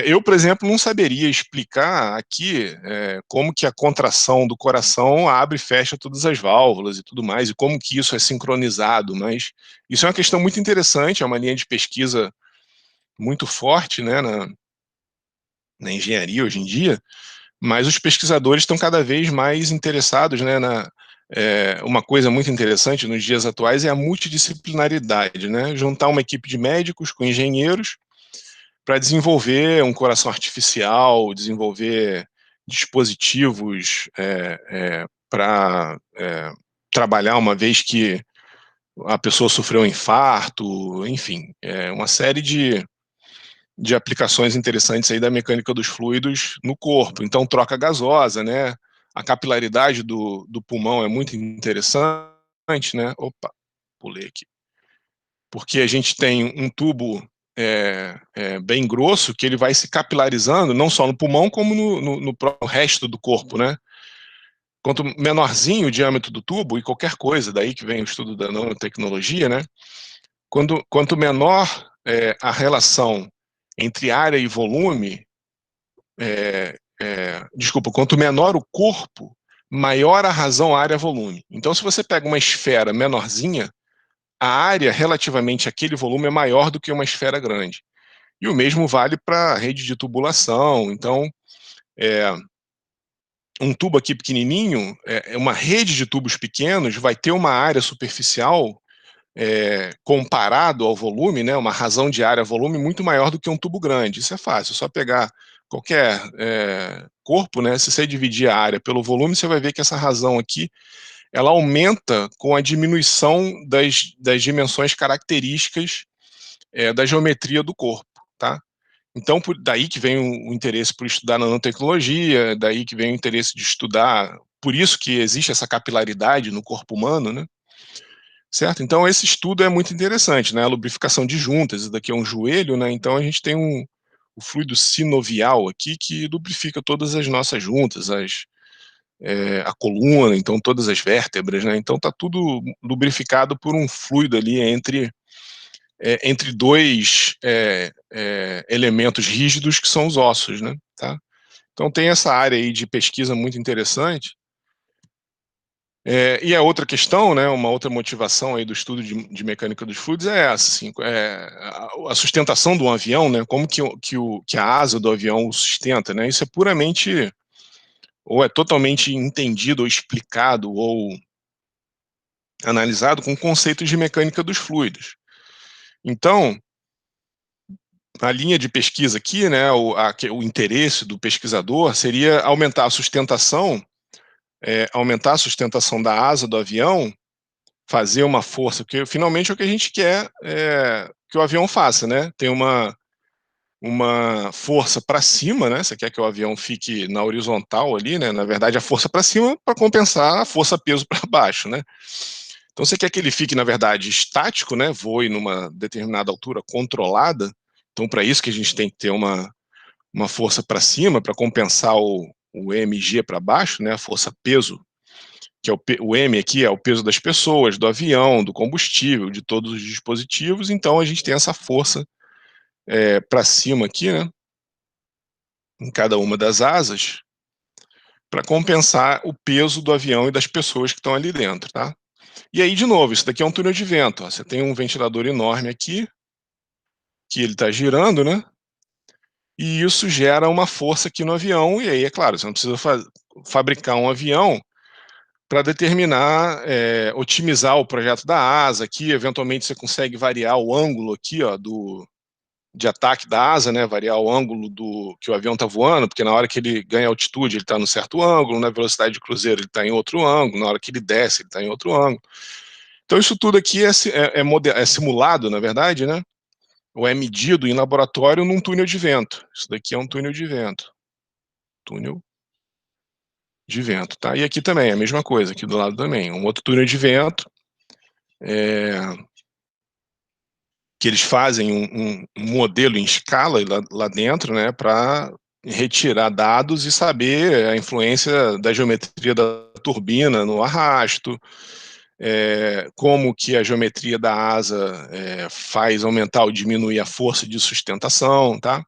S1: Eu, por exemplo, não saberia explicar aqui como que a contração do coração abre e fecha todas as válvulas e tudo mais, e como que isso é sincronizado, mas isso é uma questão muito interessante, é uma linha de pesquisa muito forte, né, na engenharia hoje em dia, mas os pesquisadores estão cada vez mais interessados, né, uma coisa muito interessante nos dias atuais é a multidisciplinaridade, né, juntar uma equipe de médicos com engenheiros para desenvolver um coração artificial, desenvolver dispositivos para trabalhar uma vez que a pessoa sofreu um infarto, enfim, uma série de aplicações interessantes aí da mecânica dos fluidos no corpo. Então, troca gasosa, né? A capilaridade do pulmão é muito interessante, né? Opa, pulei aqui. Porque a gente tem um tubo bem grosso que ele vai se capilarizando, não só no pulmão, como no resto do corpo, né? Quanto menorzinho o diâmetro do tubo, e qualquer coisa, daí que vem o estudo da nanotecnologia, né? Quanto menor a relação entre área e volume, desculpa, quanto menor o corpo, maior a razão área-volume. Então, se você pega uma esfera menorzinha, a área relativamente àquele volume é maior do que uma esfera grande. E o mesmo vale para a rede de tubulação. Então, um tubo aqui pequenininho, uma rede de tubos pequenos vai ter uma área superficial comparado ao volume, né, uma razão de área-volume muito maior do que um tubo grande. Isso é fácil, é só pegar qualquer corpo, né, se você dividir a área pelo volume, você vai ver que essa razão aqui, ela aumenta com a diminuição das dimensões características da geometria do corpo, tá? Então, daí que vem o interesse por estudar nanotecnologia, daí que vem o interesse de estudar, por isso que existe essa capilaridade no corpo humano, né? Certo? Então, esse estudo é muito interessante, né? A lubrificação de juntas, isso daqui é um joelho, né? Então, a gente tem o fluido sinovial aqui que lubrifica todas as nossas juntas, a coluna, então todas as vértebras, né? Então, tá tudo lubrificado por um fluido ali entre dois elementos rígidos que são os ossos, né? Tá? Então, tem essa área aí de pesquisa muito interessante. E a outra questão, né, uma outra motivação aí do estudo de mecânica dos fluidos é essa, assim, a sustentação do avião, né, como que a asa do avião o sustenta, né, isso é puramente, ou é totalmente entendido, ou explicado, ou analisado com conceitos de mecânica dos fluidos. Então, a linha de pesquisa aqui, né, o interesse do pesquisador seria aumentar a sustentação da asa do avião, fazer uma força, porque finalmente é o que a gente quer que o avião faça, né? Tem uma força para cima, né? Você quer que o avião fique na horizontal ali, né? Na verdade, a força para cima para compensar a força-peso para baixo, né? Então você quer que ele fique, na verdade, estático, né? Voe numa determinada altura controlada. Então, para isso que a gente tem que ter uma força para cima, para compensar o mg para baixo, né? A força-peso, que é o M aqui é o peso das pessoas, do avião, do combustível, de todos os dispositivos. Então a gente tem essa força para cima aqui, né, em cada uma das asas, para compensar o peso do avião e das pessoas que estão ali dentro, tá? E aí, de novo, isso daqui é um túnel de vento, ó. Você tem um ventilador enorme aqui, que ele está girando, né? E isso gera uma força aqui no avião, e aí, é claro, você não precisa fabricar um avião para determinar, otimizar o projeto da asa aqui, eventualmente você consegue variar o ângulo aqui, ó, de ataque da asa, né, variar o ângulo que o avião está voando, porque na hora que ele ganha altitude ele está no certo ângulo, na velocidade de cruzeiro ele está em outro ângulo, na hora que ele desce ele está em outro ângulo. Então, isso tudo aqui é simulado, na verdade, né? Ou é medido em laboratório num túnel de vento. Isso daqui é um túnel de vento. Túnel de vento, tá? E aqui também, a mesma coisa, aqui do lado também. Um outro túnel de vento, que eles fazem um modelo em escala lá dentro, né? Para retirar dados e saber a influência da geometria da turbina no arrasto, como que a geometria da asa faz aumentar ou diminuir a força de sustentação, tá?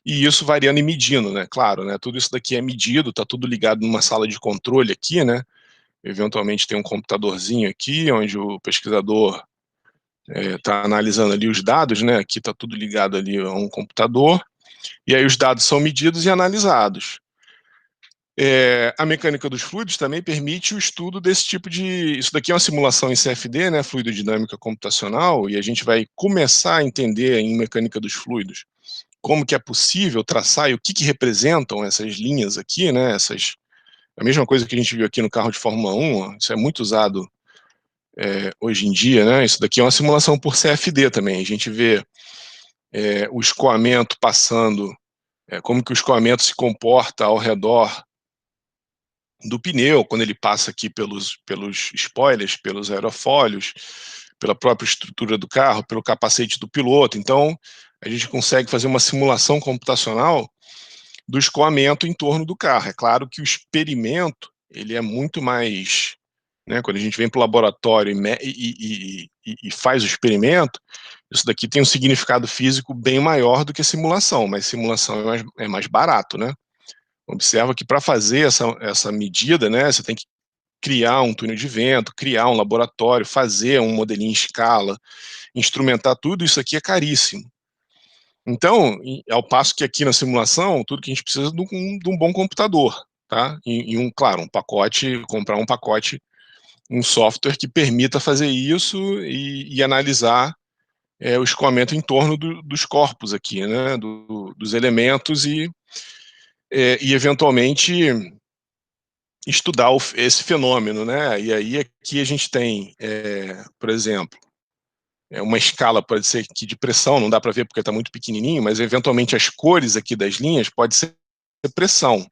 S1: E isso variando e medindo, né? Claro, né? Tudo isso daqui é medido, tá tudo ligado numa sala de controle aqui, né? Eventualmente tem um computadorzinho aqui, onde o pesquisador está analisando ali os dados, né? Aqui está tudo ligado ali a um computador, e aí os dados são medidos e analisados. A mecânica dos fluidos também permite o estudo desse tipo de... Isso daqui é uma simulação em CFD, né? Fluido dinâmica computacional, e a gente vai começar a entender em mecânica dos fluidos como que é possível traçar e o que representam essas linhas aqui, né? A mesma coisa que a gente viu aqui no carro de Fórmula 1, ó, isso é muito usado hoje em dia, né? Isso daqui é uma simulação por CFD também. A gente vê o escoamento passando, como que o escoamento se comporta ao redor do pneu, quando ele passa aqui pelos spoilers, pelos aerofólios, pela própria estrutura do carro, pelo capacete do piloto. Então, a gente consegue fazer uma simulação computacional do escoamento em torno do carro. É claro que o experimento, ele é muito mais... Né, quando a gente vem para o laboratório e faz o experimento, isso daqui tem um significado físico bem maior do que simulação, mas simulação é mais barato, né? Observa que para fazer essa medida, né, você tem que criar um túnel de vento, criar um laboratório, fazer um modelinho em escala, instrumentar tudo isso aqui é caríssimo. Então, ao passo que aqui na simulação, tudo que a gente precisa de um bom computador, tá? Claro, um pacote, comprar um pacote, um software que permita fazer isso e analisar o escoamento em torno dos corpos aqui, né? Dos elementos e eventualmente estudar esse fenômeno, né? E aí aqui a gente tem, por exemplo, uma escala, pode ser aqui de pressão, não dá para ver porque está muito pequenininho, mas eventualmente as cores aqui das linhas pode ser pressão.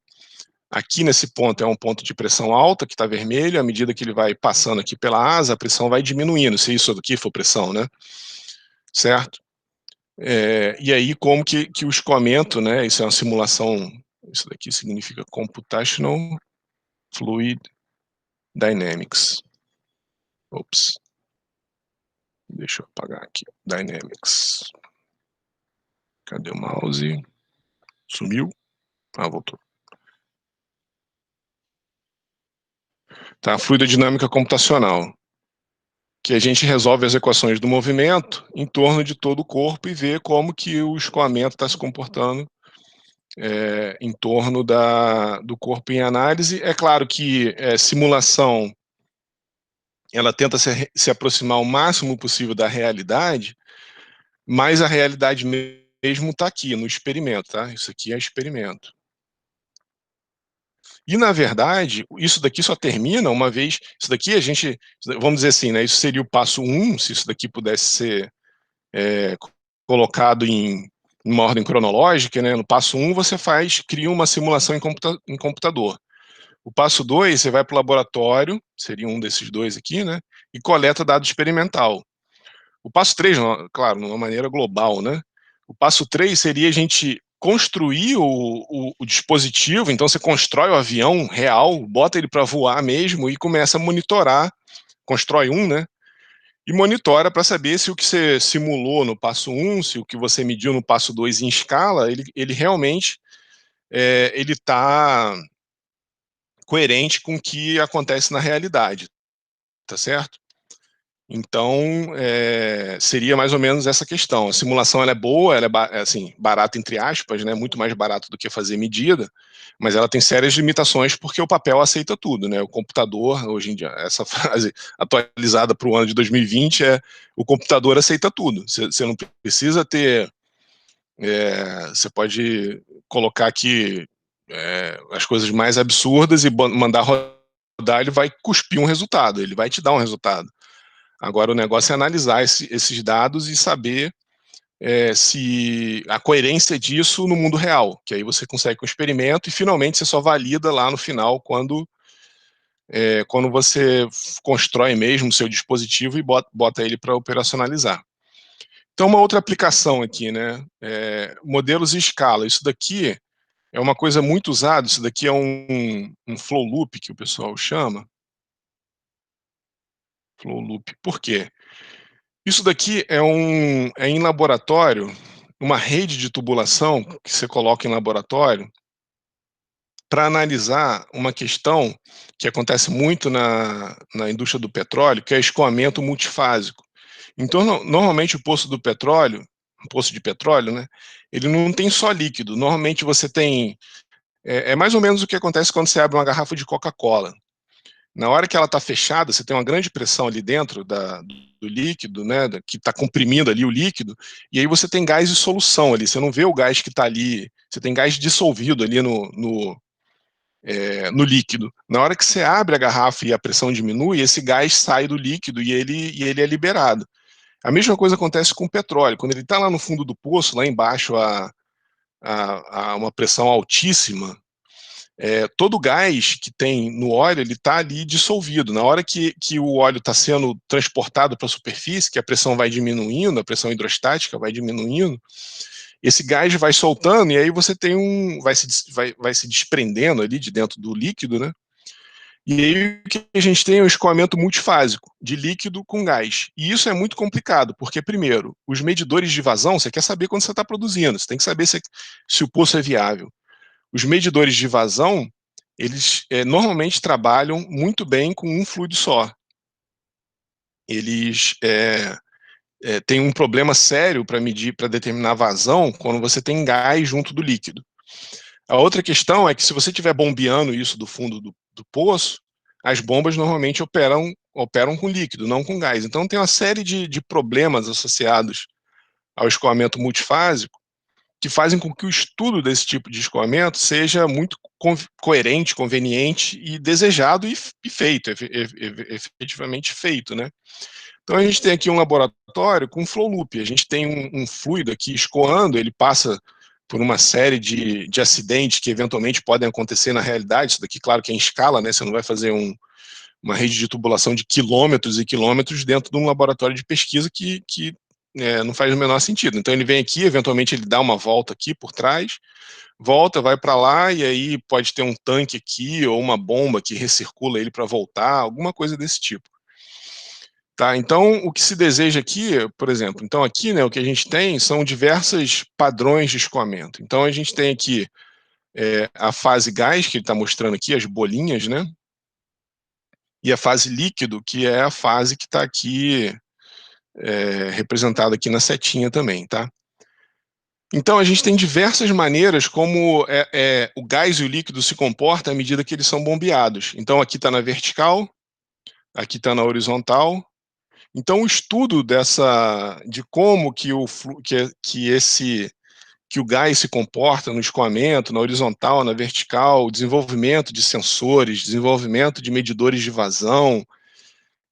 S1: Aqui nesse ponto é um ponto de pressão alta, que está vermelho, à medida que ele vai passando aqui pela asa, a pressão vai diminuindo, se isso aqui for pressão, né? Certo? E aí como que o escoamento, né? Isso é uma simulação, isso daqui significa Computational Fluid Dynamics. Ops. Deixa eu apagar aqui. Dynamics. Cadê o mouse? Sumiu? Ah, voltou. Tá, fluidodinâmica computacional. Que a gente resolve as equações do movimento em torno de todo o corpo e vê como que o escoamento está se comportando em torno do corpo em análise. É claro que simulação ela tenta se aproximar o máximo possível da realidade, mas a realidade mesmo está aqui, no experimento, tá? Isso aqui é experimento. E, na verdade, isso daqui só termina uma vez... Isso daqui a gente... Vamos dizer assim, né? Isso seria o passo 1, se isso daqui pudesse ser colocado em uma ordem cronológica, né? No passo 1, você cria uma simulação em computador. O passo 2, você vai para o laboratório, seria um desses dois aqui, né? E coleta dado experimental. O passo 3, claro, de uma maneira global, né? O passo 3 seria a gente construir o dispositivo, então você constrói o avião real, bota ele para voar mesmo e começa a monitorar, constrói um, né? E monitora para saber se o que você simulou no passo 1, se o que você mediu no passo 2 em escala, ele realmente ele está coerente com o que acontece na realidade, tá certo? Então, seria mais ou menos essa questão. A simulação ela é boa, ela é assim, barata entre aspas, né? Muito mais barato do que fazer medida, mas ela tem sérias limitações porque o papel aceita tudo, né? O computador, hoje em dia, essa frase atualizada para o ano de 2020 o computador aceita tudo. Você não precisa ter... você pode colocar aqui as coisas mais absurdas e mandar rodar, ele vai cuspir um resultado, ele vai te dar um resultado. Agora o negócio é analisar esses dados e saber se a coerência disso no mundo real, que aí você consegue com o experimento e finalmente você só valida lá no final quando você constrói mesmo o seu dispositivo e bota ele para operacionalizar. Então, uma outra aplicação aqui, né? Modelos em escala. Isso daqui é uma coisa muito usada, isso daqui é um flow loop que o pessoal chama. Flow loop. Por quê? Isso daqui é em laboratório, uma rede de tubulação que você coloca em laboratório para analisar uma questão que acontece muito na indústria do petróleo, que é escoamento multifásico. Então, normalmente o poço do petróleo, um poço de petróleo, né, ele não tem só líquido. Normalmente você tem... É mais ou menos o que acontece quando você abre uma garrafa de Coca-Cola. Na hora que ela está fechada, você tem uma grande pressão ali dentro do líquido, né, que está comprimindo ali o líquido, e aí você tem gás de solução ali, você não vê o gás que está ali, você tem gás dissolvido ali no líquido. Na hora que você abre a garrafa e a pressão diminui, esse gás sai do líquido e ele é liberado. A mesma coisa acontece com o petróleo. Quando ele está lá no fundo do poço, lá embaixo a uma pressão altíssima, todo o gás que tem no óleo, ele está ali dissolvido. Na hora que o óleo está sendo transportado para a superfície, que a pressão vai diminuindo, a pressão hidrostática vai diminuindo, esse gás vai soltando e aí você tem vai se desprendendo ali de dentro do líquido, né? E aí o que a gente tem é um escoamento multifásico, de líquido com gás. E isso é muito complicado, porque, primeiro, os medidores de vazão, você quer saber quando você está produzindo, você tem que saber se o poço é viável. Os medidores de vazão, eles normalmente trabalham muito bem com um fluido só. Eles têm um problema sério para medir, para determinar vazão, quando você tem gás junto do líquido. A outra questão é que se você estiver bombeando isso do fundo do poço, as bombas normalmente operam com líquido, não com gás. Então tem uma série de problemas associados ao escoamento multifásico que fazem com que o estudo desse tipo de escoamento seja muito coerente, conveniente e desejado e feito, efetivamente feito, né? Então a gente tem aqui um laboratório com flow loop, a gente tem um fluido aqui escoando, ele passa por uma série de acidentes que eventualmente podem acontecer na realidade. Isso daqui, claro que é em escala, né? Você não vai fazer uma rede de tubulação de quilômetros e quilômetros dentro de um laboratório de pesquisa que não faz o menor sentido. Então ele vem aqui, eventualmente ele dá uma volta aqui por trás, volta, vai para lá, e aí pode ter um tanque aqui ou uma bomba que recircula ele para voltar, alguma coisa desse tipo. Tá, então, o que se deseja aqui, por exemplo, então aqui, né, o que a gente tem são diversos padrões de escoamento. Então, a gente tem aqui a fase gás, que ele está mostrando aqui, as bolinhas, né, e a fase líquido, que é a fase que está aqui representada aqui na setinha também, tá? Então, a gente tem diversas maneiras como o gás e o líquido se comportam à medida que eles são bombeados. Então, aqui está na vertical, aqui está na horizontal. Então, o estudo de como que o gás se comporta no escoamento, na horizontal, na vertical, desenvolvimento de sensores, desenvolvimento de medidores de vazão,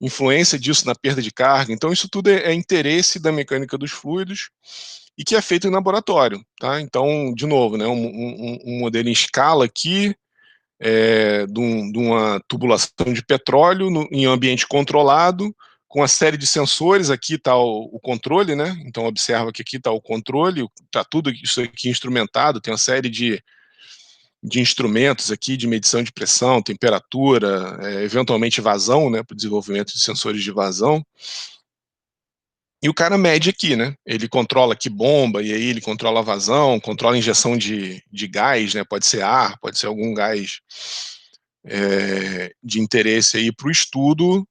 S1: influência disso na perda de carga. Então, isso tudo é interesse da mecânica dos fluidos e que é feito em laboratório, tá? Então, de novo, né, um modelo em escala aqui, de uma tubulação de petróleo em ambiente controlado, com uma série de sensores. Aqui está o controle, né? Então observa que aqui está o controle, está tudo isso aqui instrumentado, tem uma série de instrumentos aqui de medição de pressão, temperatura, eventualmente vazão, né, para o desenvolvimento de sensores de vazão. E o cara mede aqui, né? Ele controla aqui bomba, e aí ele controla a vazão, controla a injeção de gás, né? Pode ser ar, pode ser algum gás de interesse aí para o estudo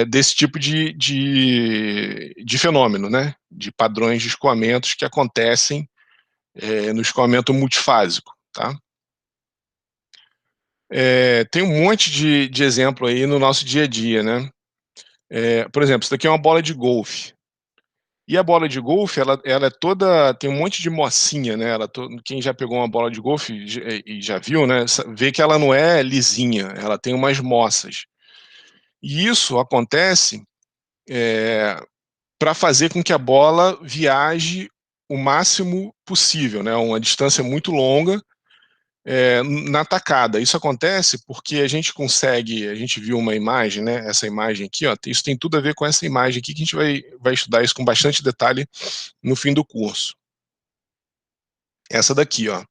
S1: desse tipo de fenômeno, né? De padrões de escoamentos que acontecem no escoamento multifásico, tá? Tem um monte de exemplo aí no nosso dia a dia, né? Por exemplo, isso daqui é uma bola de golfe. E a bola de golfe, ela é toda, tem um monte de mocinha, né? Quem já pegou uma bola de golfe e já viu, né? Vê que ela não é lisinha, ela tem umas moças. E isso acontece para fazer com que a bola viaje o máximo possível, né? Uma distância muito longa na tacada. Isso acontece porque a gente viu uma imagem, né? Essa imagem aqui, ó, isso tem tudo a ver com essa imagem aqui, que a gente vai estudar isso com bastante detalhe no fim do curso. Essa daqui, ó.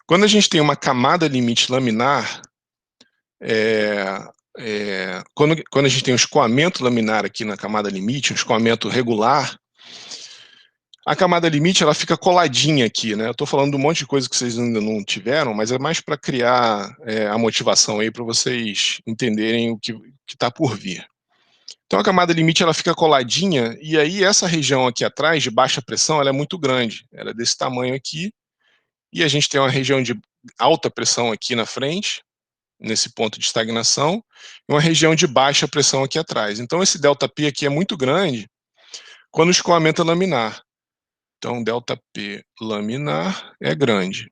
S1: Quando a gente tem uma camada limite laminar, quando a gente tem um escoamento laminar aqui na camada limite, um escoamento regular, a camada limite ela fica coladinha aqui, né? Eu estou falando de um monte de coisa que vocês ainda não tiveram, mas é mais para criar a motivação aí para vocês entenderem o que está por vir. Então a camada limite ela fica coladinha e aí essa região aqui atrás de baixa pressão ela é muito grande, ela é desse tamanho aqui e a gente tem uma região de alta pressão aqui na frente, nesse ponto de estagnação, e uma região de baixa pressão aqui atrás. Então esse ΔP aqui é muito grande quando o escoamento é laminar. Então, ΔP laminar é grande.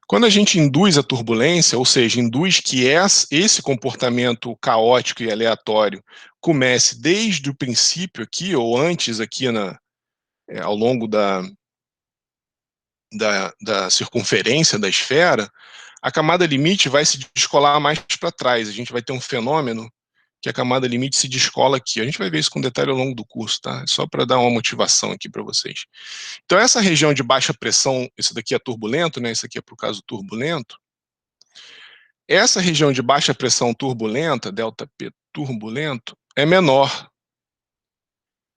S1: Quando a gente induz a turbulência, ou seja, induz que esse comportamento caótico e aleatório comece desde o princípio aqui, ou antes aqui ao longo da circunferência da esfera, a camada limite vai se descolar mais para trás. A gente vai ter um fenômeno que a camada limite se descola aqui. A gente vai ver isso com detalhe ao longo do curso, tá? Só para dar uma motivação aqui para vocês. Então, essa região de baixa pressão, isso daqui é turbulento, né? Isso aqui é para o caso turbulento. Essa região de baixa pressão turbulenta, ΔP turbulento, é menor.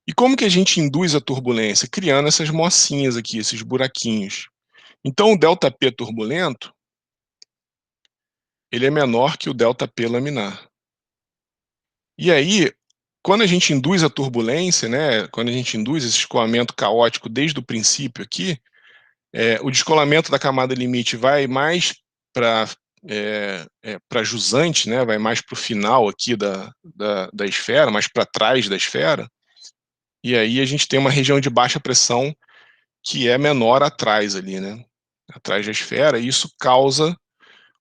S1: E como que a gente induz a turbulência? Criando essas mocinhas aqui, esses buraquinhos. Então, o ΔP turbulento, ele é menor que o ΔP laminar. E aí, quando a gente induz a turbulência, né, quando a gente induz esse escoamento caótico desde o princípio aqui, o descolamento da camada limite vai mais para jusante, né, vai mais para o final aqui da esfera, mais para trás da esfera, e aí a gente tem uma região de baixa pressão que é menor atrás ali, né, atrás da esfera, e isso causa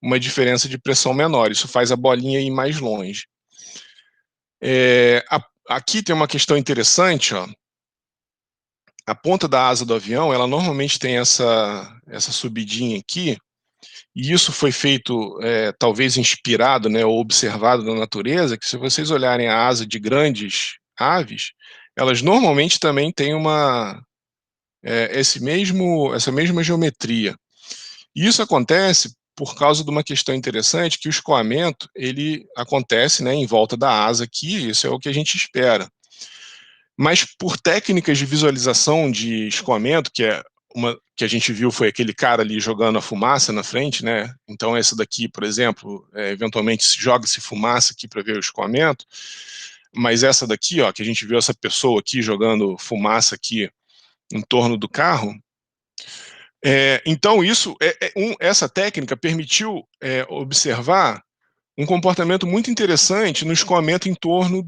S1: uma diferença de pressão menor, isso faz a bolinha ir mais longe. Aqui tem uma questão interessante, ó. A ponta da asa do avião, ela normalmente tem essa subidinha aqui, e isso foi feito, talvez inspirado, né, ou observado na natureza, que se vocês olharem a asa de grandes aves, elas normalmente também têm essa mesma geometria. E isso acontece por causa de uma questão interessante, que o escoamento, ele acontece, né, em volta da asa aqui, isso é o que a gente espera. Mas por técnicas de visualização de escoamento, uma que a gente viu foi aquele cara ali jogando a fumaça na frente, né? Então essa daqui, por exemplo, eventualmente joga-se fumaça aqui para ver o escoamento, mas essa daqui, ó, que a gente viu essa pessoa aqui jogando fumaça aqui em torno do carro, então essa técnica permitiu observar um comportamento muito interessante no escoamento em torno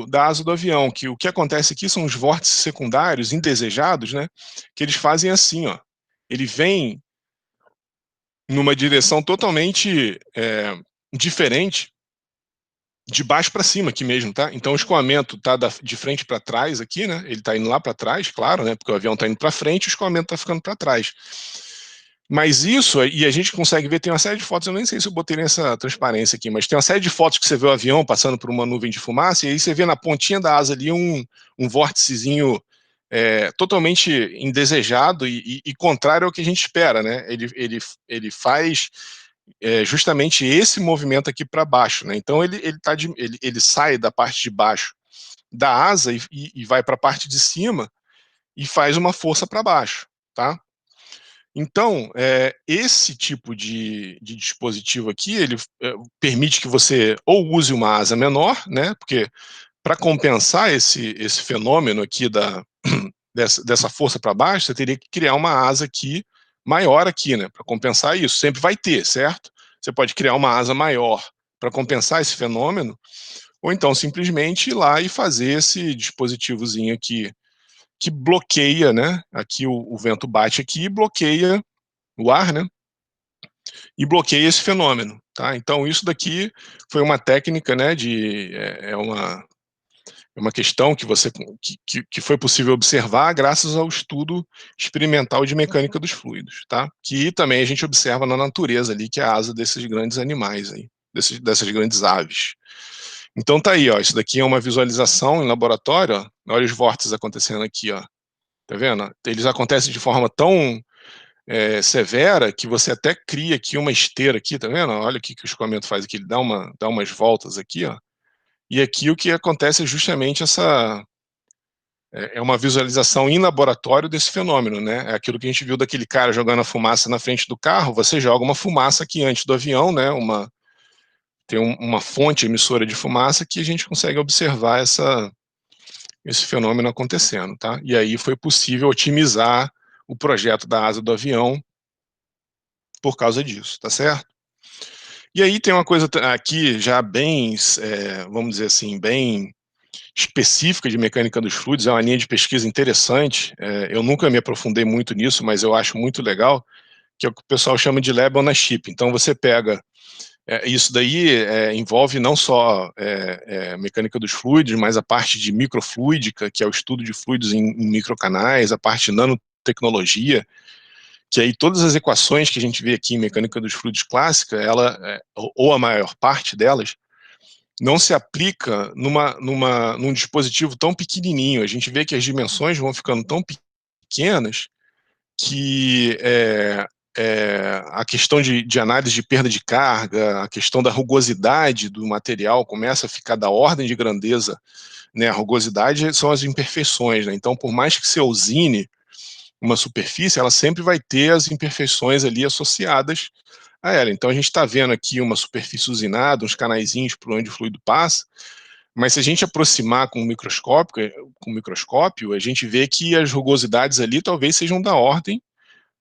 S1: da asa do avião, que o que acontece aqui são os vórtices secundários indesejados, né, que eles fazem assim, ó, ele vem numa direção totalmente diferente, de baixo para cima aqui mesmo, tá? Então o escoamento tá de frente para trás aqui, né, ele tá indo lá para trás, claro, né, porque o avião tá indo para frente, o escoamento tá ficando para trás. Mas isso, e a gente consegue ver, tem uma série de fotos, eu nem sei se eu botei nessa transparência aqui, mas tem uma série de fotos que você vê o avião passando por uma nuvem de fumaça, e aí você vê na pontinha da asa ali um vórticezinho totalmente indesejado e contrário ao que a gente espera, né? Ele faz justamente esse movimento aqui para baixo, né? Então ele sai da parte de baixo da asa e vai para a parte de cima e faz uma força para baixo, tá? Então, esse tipo de dispositivo aqui, ele permite que você ou use uma asa menor, né, porque para compensar esse fenômeno aqui dessa força para baixo, você teria que criar uma asa aqui, maior aqui, né, para compensar isso. Sempre vai ter, certo? Você pode criar uma asa maior para compensar esse fenômeno, ou então simplesmente ir lá e fazer esse dispositivozinho aqui, que bloqueia, né, aqui o vento bate aqui e bloqueia o ar, né, e bloqueia esse fenômeno, tá? Então isso daqui foi uma técnica, né, É uma questão que foi possível observar graças ao estudo experimental de mecânica dos fluidos, tá? Que também a gente observa na natureza ali, que é a asa desses grandes animais aí, dessas grandes aves. Então tá aí, ó, isso daqui é uma visualização em laboratório, ó, olha os vórtices acontecendo aqui, ó, tá vendo? Eles acontecem de forma tão severa que você até cria aqui uma esteira aqui, tá vendo? Olha o que o escoamento faz aqui, ele dá umas voltas aqui, ó, e aqui o que acontece é justamente é uma visualização em laboratório desse fenômeno, né? É aquilo que a gente viu daquele cara jogando a fumaça na frente do carro, você joga uma fumaça aqui antes do avião, né? Tem uma fonte emissora de fumaça que a gente consegue observar esse fenômeno acontecendo, tá? E aí foi possível otimizar o projeto da asa do avião por causa disso, tá certo? E aí tem uma coisa aqui já bem, vamos dizer assim, bem específica de mecânica dos fluidos, é uma linha de pesquisa interessante, eu nunca me aprofundei muito nisso, mas eu acho muito legal, que é o que o pessoal chama de lab on a chip. Então você pega, isso daí envolve não só mecânica dos fluidos, mas a parte de microfluídica, que é o estudo de fluidos em microcanais, a parte de nanotecnologia, que aí todas as equações que a gente vê aqui em mecânica dos fluidos clássica, ou a maior parte delas, não se aplica num dispositivo tão pequenininho. A gente vê que as dimensões vão ficando tão pequenas que a questão de análise de perda de carga, a questão da rugosidade do material começa a ficar da ordem de grandeza, né? A rugosidade são as imperfeições, né? Então, por mais que você usine uma superfície, ela sempre vai ter as imperfeições ali associadas a ela. Então a gente está vendo aqui uma superfície usinada, uns canaizinhos por onde o fluido passa, mas se a gente aproximar com o microscópio, a gente vê que as rugosidades ali talvez sejam da ordem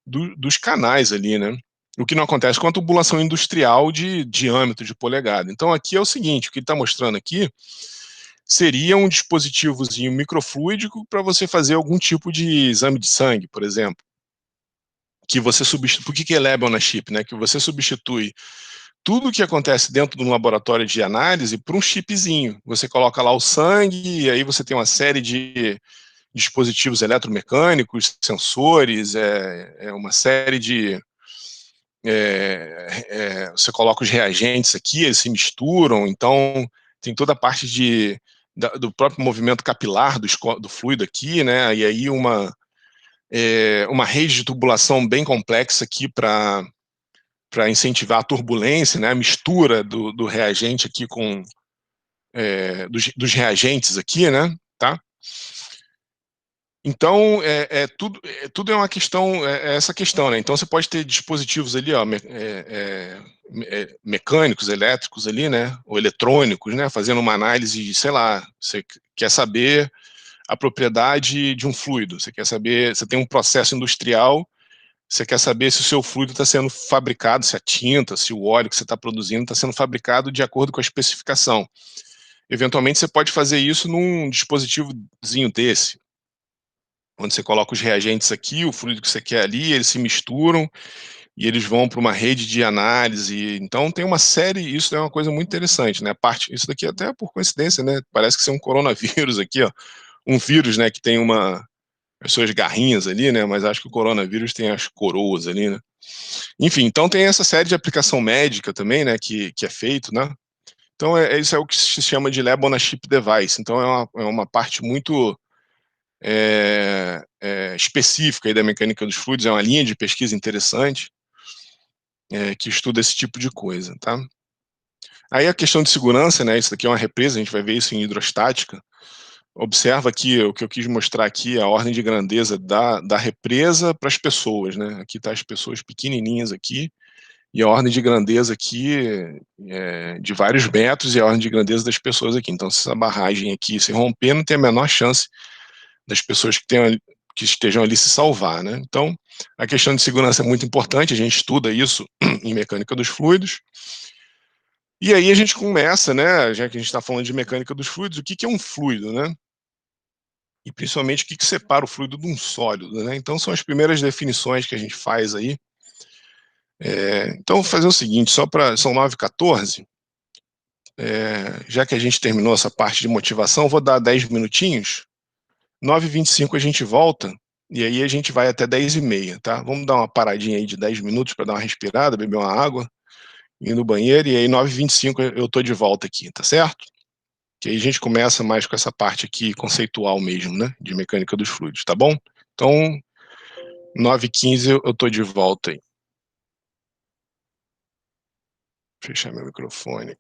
S1: dos canais ali, né? O que não acontece com a tubulação industrial de diâmetro de polegada. Então aqui é o seguinte, o que ele está mostrando aqui seria um dispositivozinho microfluídico para você fazer algum tipo de exame de sangue, por exemplo, que você substitui, por que é lab on a chip, né? Que você substitui tudo que acontece dentro de um laboratório de análise por um chipzinho. Você coloca lá o sangue e aí você tem uma série de dispositivos eletromecânicos, sensores, uma série de... você coloca os reagentes aqui, eles se misturam, então tem toda a parte do próprio movimento capilar do fluido aqui, né? E aí uma rede de tubulação bem complexa aqui para incentivar a turbulência, né, a mistura do reagente aqui com dos reagentes aqui, né, tá? Então, tudo é uma questão, essa questão, né? Então você pode ter dispositivos ali, ó, mecânicos, elétricos ali, né, ou eletrônicos, né, fazendo uma análise, sei lá, você quer saber a propriedade de um fluido, você quer saber, você tem um processo industrial, você quer saber se o seu fluido está sendo fabricado, se a tinta, se o óleo que você está produzindo está sendo fabricado de acordo com a especificação. Eventualmente você pode fazer isso num dispositivozinho desse, onde você coloca os reagentes aqui, o fluido que você quer ali, eles se misturam e eles vão para uma rede de análise. Então tem uma série, isso é uma coisa muito interessante, né? Isso daqui até por coincidência, né? Parece que é um coronavírus aqui, ó, um vírus, né, que tem as suas garrinhas ali, né? Mas acho que o coronavírus tem as coroas ali, né? Enfim, então tem essa série de aplicação médica também, né, que é feito, né? Então isso é o que se chama de Lab on a Chip Device. Então é uma parte muito específica aí da mecânica dos fluidos, é uma linha de pesquisa interessante que estuda esse tipo de coisa, tá? Aí a questão de segurança, né, isso daqui é uma represa, a gente vai ver isso em hidrostática. Observa aqui, o que eu quis mostrar aqui, a ordem de grandeza da represa para as pessoas, né? Aqui tá as pessoas pequenininhas aqui, e a ordem de grandeza aqui de vários metros e a ordem de grandeza das pessoas aqui. Então, se essa barragem aqui se romper, não tem a menor chance das pessoas que estejam ali se salvar, né? Então, a questão de segurança é muito importante, a gente estuda isso em mecânica dos fluidos. E aí a gente começa, né, já que a gente está falando de mecânica dos fluidos, o que é um fluido, né? E principalmente o que separa o fluido de um sólido, né? Então, são as primeiras definições que a gente faz aí. Então, vou fazer o seguinte, são 9h14, já que a gente terminou essa parte de motivação, vou dar 10 minutinhos, 9h25 a gente volta, e aí a gente vai até 10h30, tá? Vamos dar uma paradinha aí de 10 minutos para dar uma respirada, beber uma água, ir no banheiro, e aí 9h25 eu tô de volta aqui, tá certo? Que aí a gente começa mais com essa parte aqui conceitual mesmo, né? De mecânica dos fluidos, tá bom? Então, 9h15 eu tô de volta aí. Fechar meu microfone.